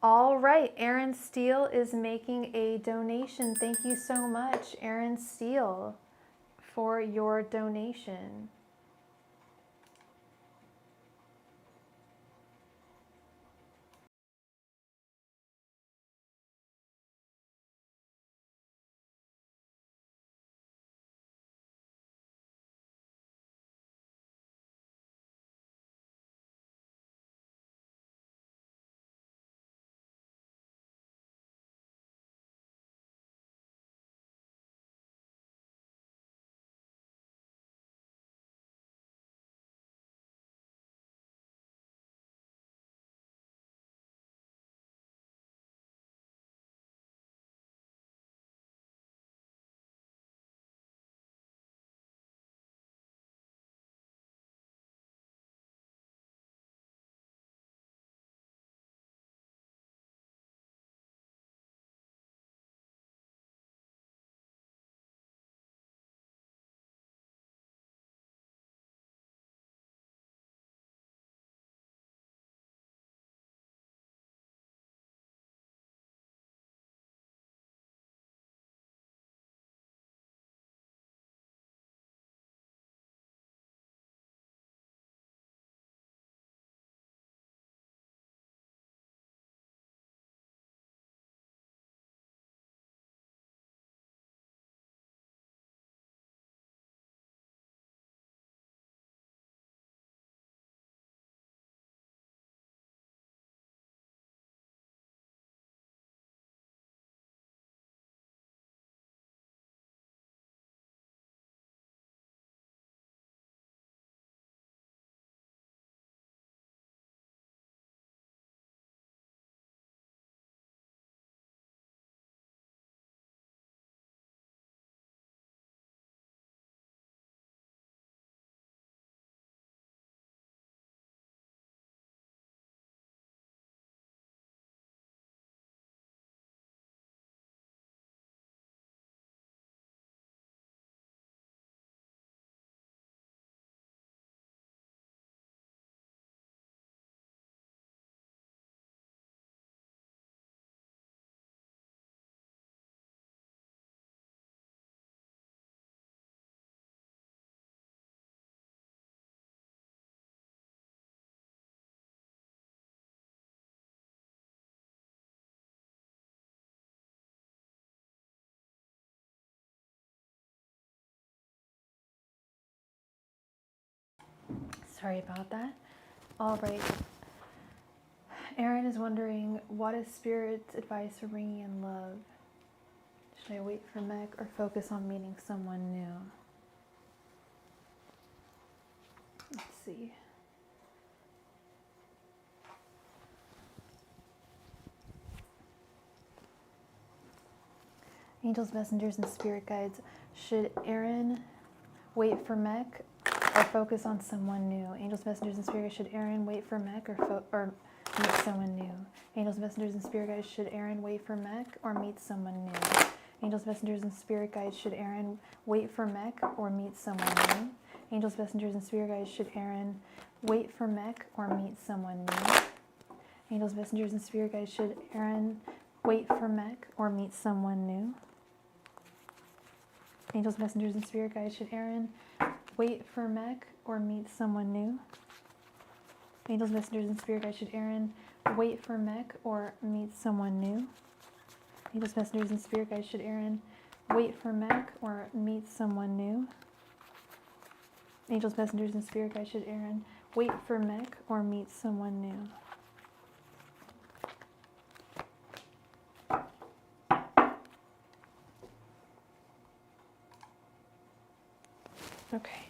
All right, Aaron Steele is making a donation. Thank you so much, Aaron Steele, for your donation. Sorry about that. All right. Aaron is wondering, what is Spirit's advice for bringing in love? Should I wait for Meg or focus on meeting someone new? Let's see. Angels, messengers, and spirit guides. Should Aaron wait for Meg or focus on someone new? Angels, messengers, and spirit guides. Should Aaron wait for Meg or meet someone new? Angels, messengers, and spirit guides. Should Aaron wait for Meg or meet someone new? Angels, messengers, and spirit guides, should Aaron wait for Mech or meet someone new? Angels, messengers, and spirit guides, should Aaron wait for Mech or meet someone new? Angels, messengers, and spirit guides, should Aaron wait for Mech or meet someone new? Angels, messengers, and spirit guides, should Aaron wait for Mech or meet someone new? Angels, messengers, and spirit guides, should Aaron wait for Mech or meet someone new? Angels, messengers, and spirit guides, should Aaron wait for Mech or meet someone new? Angels, messengers, and spirit guides, should Aaron wait for Mech or meet someone new? Okay.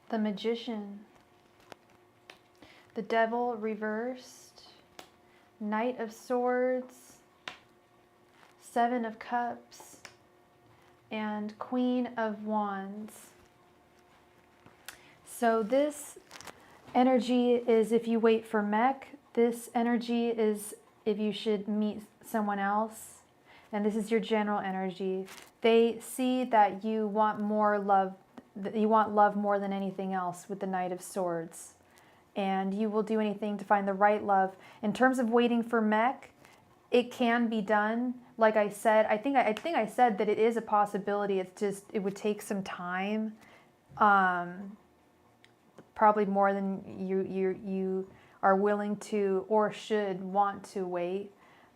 The Magician. The Devil reversed. Knight of Swords. Seven of Cups. And Queen of Wands. So this energy is if you wait for Mech. This energy is if you should meet someone else. And this is your general energy. They see that you want more love. You want love more than anything else with the Knight of Swords. And you will do anything to find the right love. In terms of waiting for Mech, it can be done. Like I said, I think I said that it is a possibility. It's just, it would take some time. Probably more than you are willing to or should want to wait.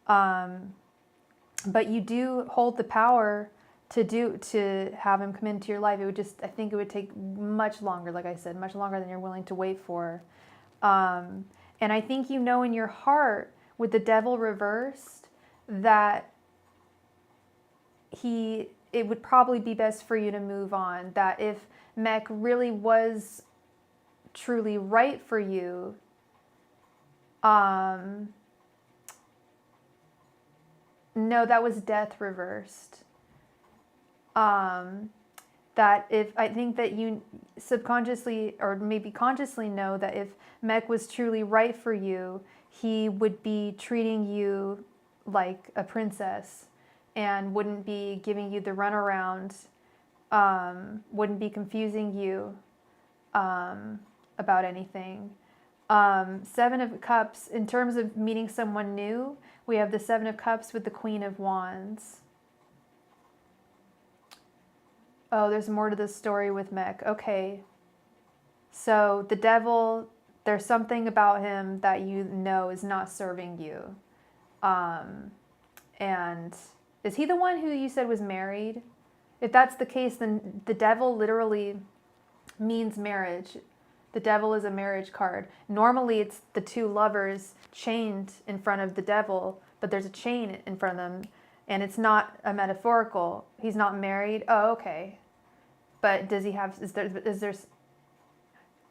But you do hold the power to have him come into your life. It would just, I think it would take much longer, like I said, much longer than you're willing to wait for. And I think you know in your heart, with the Devil reversed, that it would probably be best for you to move on. That if Mech really was truly right for you, no, that was Death reversed. That if, I think that you subconsciously or maybe consciously know that if Mech was truly right for you, he would be treating you like a princess and wouldn't be giving you the runaround, wouldn't be confusing you about anything. Seven of Cups, in terms of meeting someone new, we have the Seven of Cups with the Queen of Wands. Oh, there's more to this story with Mech. Okay. So the Devil, there's something about him that you know is not serving you. And is he the one who you said was married? If that's the case, then the Devil literally means marriage. The Devil is a marriage card. Normally it's the two lovers chained in front of the Devil, but there's a chain in front of them. And it's not a metaphorical. He's not married. Oh, okay. But does he have, is there,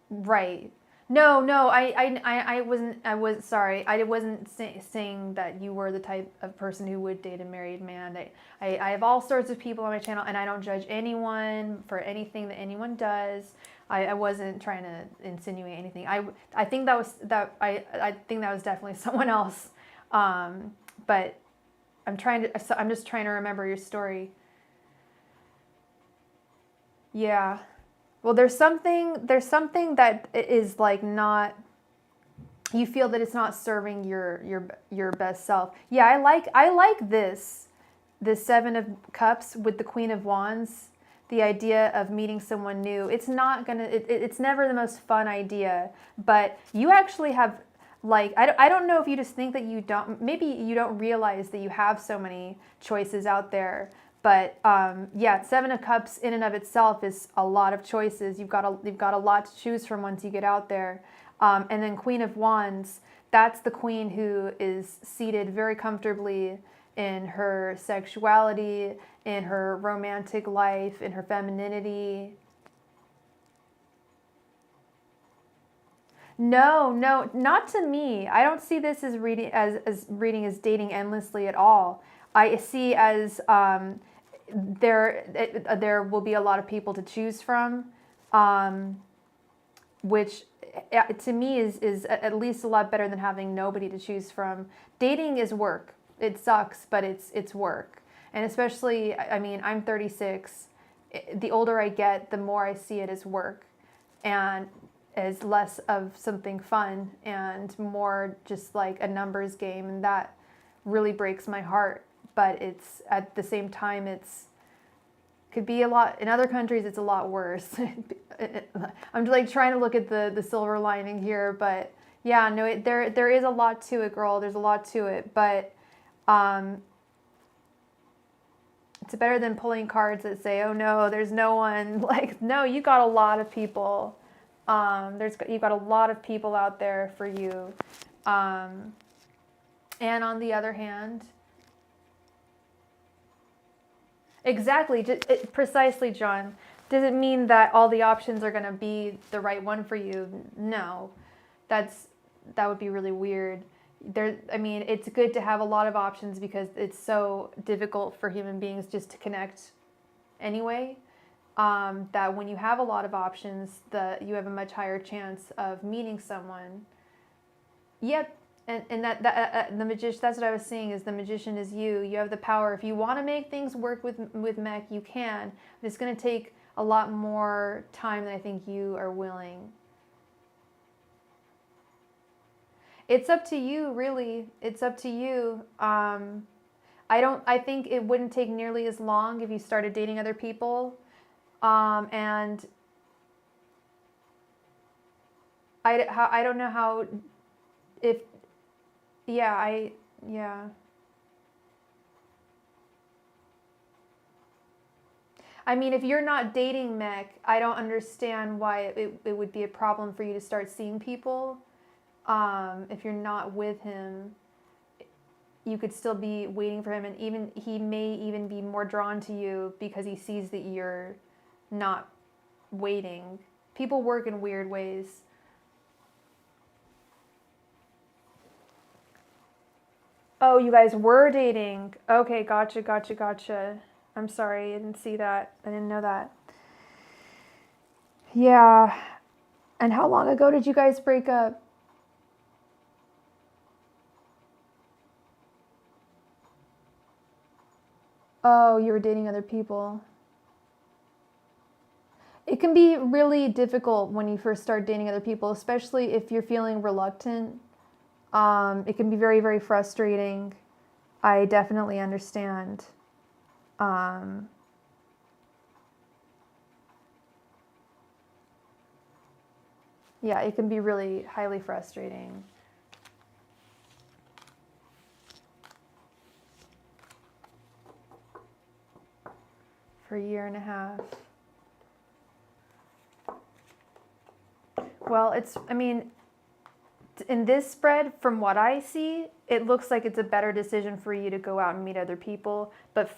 right. No, I was sorry. I wasn't saying that you were the type of person who would date a married man. I have all sorts of people on my channel, and I don't judge anyone for anything that anyone does. I wasn't trying to insinuate anything. I think that was definitely someone else. But I'm just trying to remember your story. Yeah. Well, there's something that is like not, you feel that it's not serving your best self. Yeah, I like this Seven of Cups with the Queen of Wands. The idea of meeting someone new. It's not gonna. It's never the most fun idea, but you actually have, like, I don't know if you just think that you don't. Maybe you don't realize that you have so many choices out there. But yeah, Seven of Cups in and of itself is a lot of choices. You've got a lot to choose from once you get out there. And then Queen of Wands, that's the queen who is seated very comfortably in her sexuality, in her romantic life, in her femininity. No, not to me. I don't see this as reading as dating endlessly at all. I see as there will be a lot of people to choose from. which to me is at least a lot better than having nobody to choose from. Dating is work. It sucks, but it's work. And especially, I mean, I'm 36. The older I get, the more I see it as work and as less of something fun and more just like a numbers game. And that really breaks my heart. But it's at the same time, it's could be a lot in other countries. It's a lot worse. I'm like trying to look at the silver lining here, but yeah, no, there is a lot to it, girl. There's a lot to it, but it's better than pulling cards that say, "Oh no, there's no one." Like, no, you got a lot of people. You've got a lot of people out there for you. And on the other hand, exactly, precisely, John. Does it mean that all the options are going to be the right one for you? No, that would be really weird. I mean, it's good to have a lot of options because it's so difficult for human beings just to connect anyway. That when you have a lot of options, you have a much higher chance of meeting someone. Yep. And the magician, that's what I was saying, is the magician is you. You have the power. If you want to make things work with mech, you can. But it's going to take a lot more time than I think you are willing. It's up to you, really. It's up to you. I think it wouldn't take nearly as long if you started dating other people. And I don't know how, if, yeah. I mean, if you're not dating mech, I don't understand why it would be a problem for you to start seeing people. If you're not with him, you could still be waiting for him, and he may even be more drawn to you because he sees that you're not waiting. People work in weird ways. Oh, you guys were dating. Okay, gotcha. I'm sorry, I didn't see that. I didn't know that. Yeah. And how long ago did you guys break up? Oh, you were dating other people. It can be really difficult when you first start dating other people, especially if you're feeling reluctant. It can be very, very frustrating. I definitely understand. Yeah, it can be really highly frustrating. For a year and a half. Well, I mean, in this spread, from what I see, it looks like it's a better decision for you to go out and meet other people. But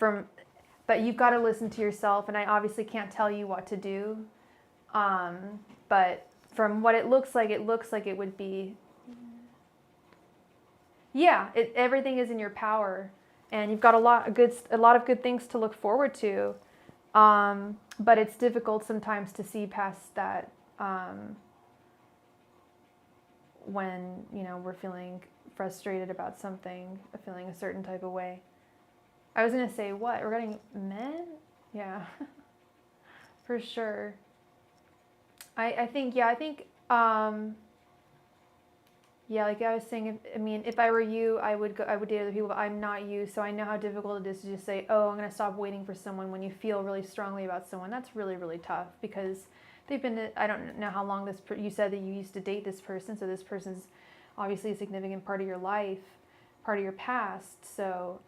you've got to listen to yourself, and I obviously can't tell you what to do. But from what it looks like it would be. Yeah, everything is in your power, and you've got a lot of good things to look forward to. But it's difficult sometimes to see past that. When, we're feeling frustrated about something, feeling a certain type of way. I was going to say, what? Regarding men? Yeah, for sure. I think, like I was saying, if I were you, I would date other people, but I'm not you, so I know how difficult it is to just say, oh, I'm going to stop waiting for someone when you feel really strongly about someone. That's really, really tough because I don't know how long you said that you used to date this person, so this person's obviously a significant part of your life, part of your past, so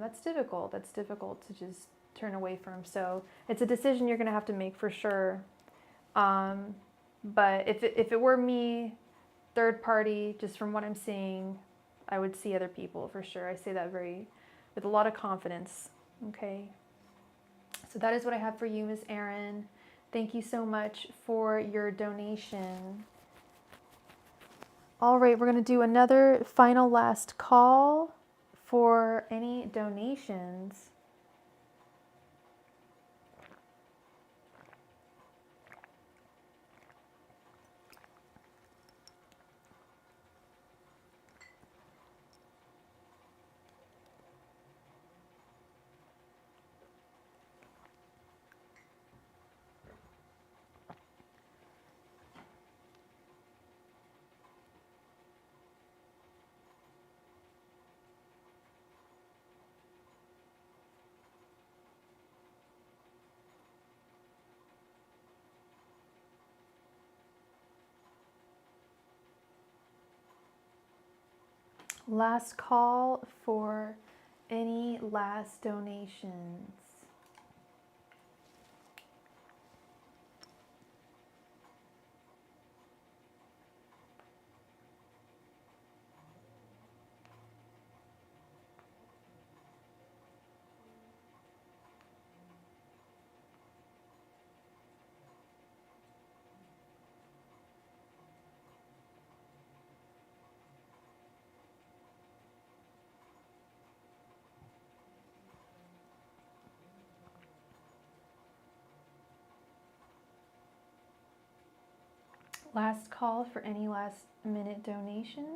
that's difficult. That's difficult to just turn away from. So it's a decision you're going to have to make for sure. But if it were me, third party, just from what I'm seeing, I would see other people for sure. I say that with a lot of confidence. Okay. So that is what I have for you, Ms. Erin. Thank you so much for your donation. All right, we're going to do another final last call for any donations. Last call for any last donations. Last call for any last minute donations.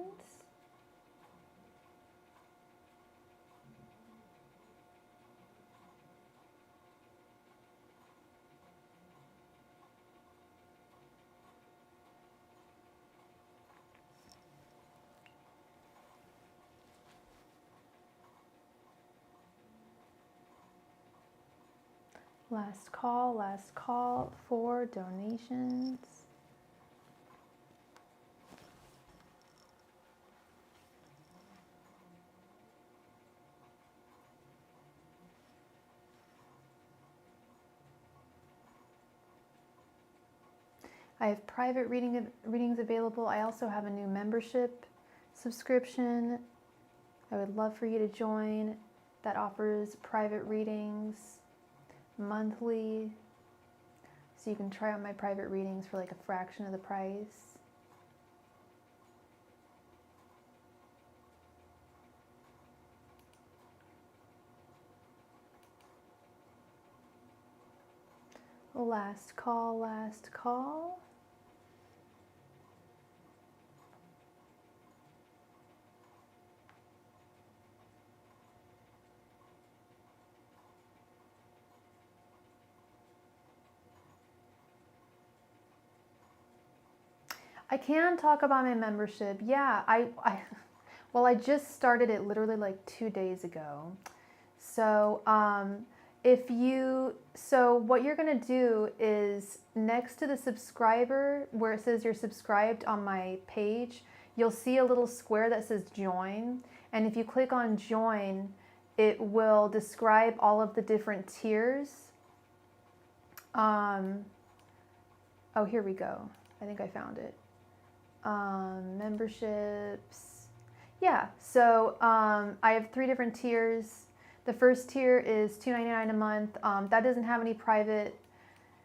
Last call for donations. I have private readings available. I also have a new membership subscription. I would love for you to join. That offers private readings monthly. So you can try out my private readings for like a fraction of the price. Last call, last call. I can talk about my membership. Yeah, well, I just started it literally like 2 days ago. So, so what you're gonna do is next to the subscriber where it says you're subscribed on my page, you'll see a little square that says join. And if you click on join, it will describe all of the different tiers. Oh, here we go. I think I found it. Memberships. Yeah, so I have 3 different tiers. The first tier is $2.99 a month. That doesn't have any private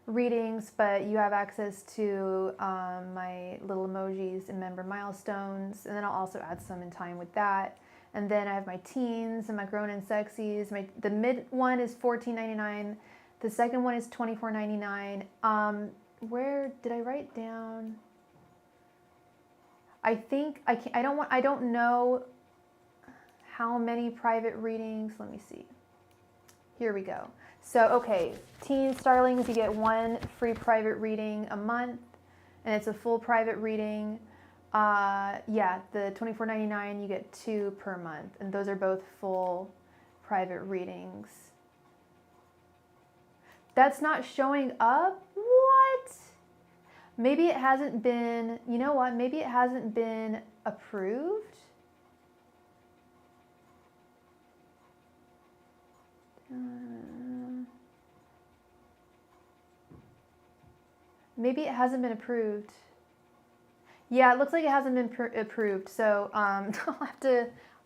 readings, but you have access to my little emojis and member milestones, and then I'll also add some in time with that. And then I have my teens and my grown and sexies. The mid one is $14.99. The second one is $24.99. Where did I write down? I think I don't know how many private readings. Let me see. Here we go. So, okay, teen starlings, you get 1 free private reading a month, and it's a full private reading. Yeah, the $24.99, you get 2 per month, and those are both full private readings. That's not showing up? What? Maybe it hasn't been, you know what? Maybe it hasn't been approved. Maybe it hasn't been approved. Yeah, it looks like it hasn't been approved. So I'll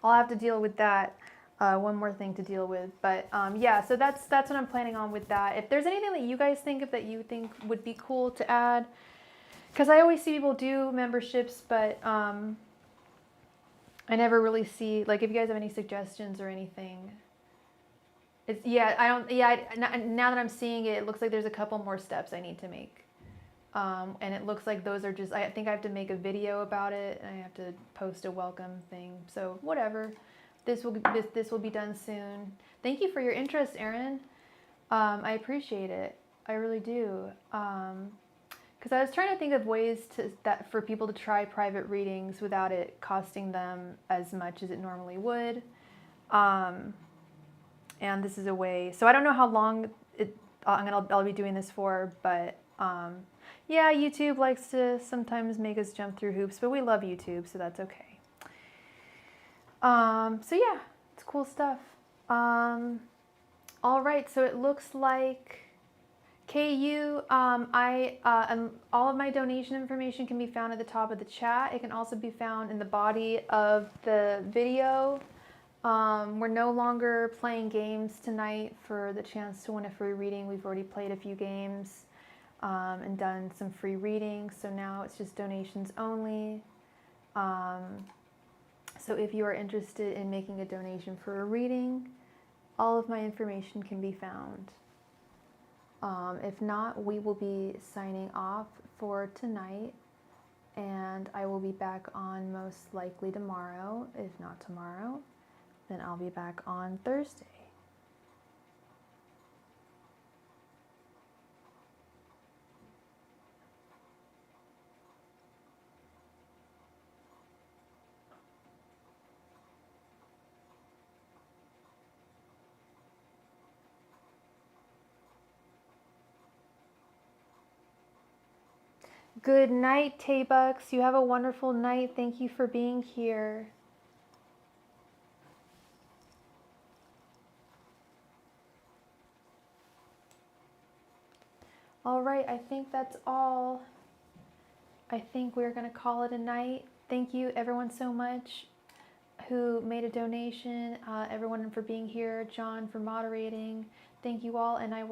have to deal with that. One more thing to deal with, but yeah. So that's what I'm planning on with that. If there's anything that you guys think of that you think would be cool to add, because I always see people do memberships, but I never really see, like, if you guys have any suggestions or anything. It's, yeah, I don't, yeah, now that I'm seeing it, it looks like there's a couple more steps I need to make. And it looks like those are just, I think I have to make a video about it, and I have to post a welcome thing. So whatever, this will be done soon. Thank you for your interest, Erin. I appreciate it. I really do. Because I was trying to think of ways for people to try private readings without it costing them as much as it normally would. And this is a way. So I don't know how long I'll be doing this for, but yeah, YouTube likes to sometimes make us jump through hoops, but we love YouTube, so that's okay. So yeah, it's cool stuff. All right, so it looks like KU, all of my donation information can be found at the top of the chat. It can also be found in the body of the video. We're no longer playing games tonight for the chance to win a free reading. We've already played a few games and done some free readings, so now it's just donations only. So if you are interested in making a donation for a reading, all of my information can be found. If not, we will be signing off for tonight, and I will be back on most likely tomorrow. If not tomorrow, then I'll be back on Thursday. Good night, Taybucks. You have a wonderful night. Thank you for being here. All right, I think that's all. I think we're going to call it a night. Thank you, everyone, so much who made a donation, everyone for being here, John for moderating. Thank you all, and I will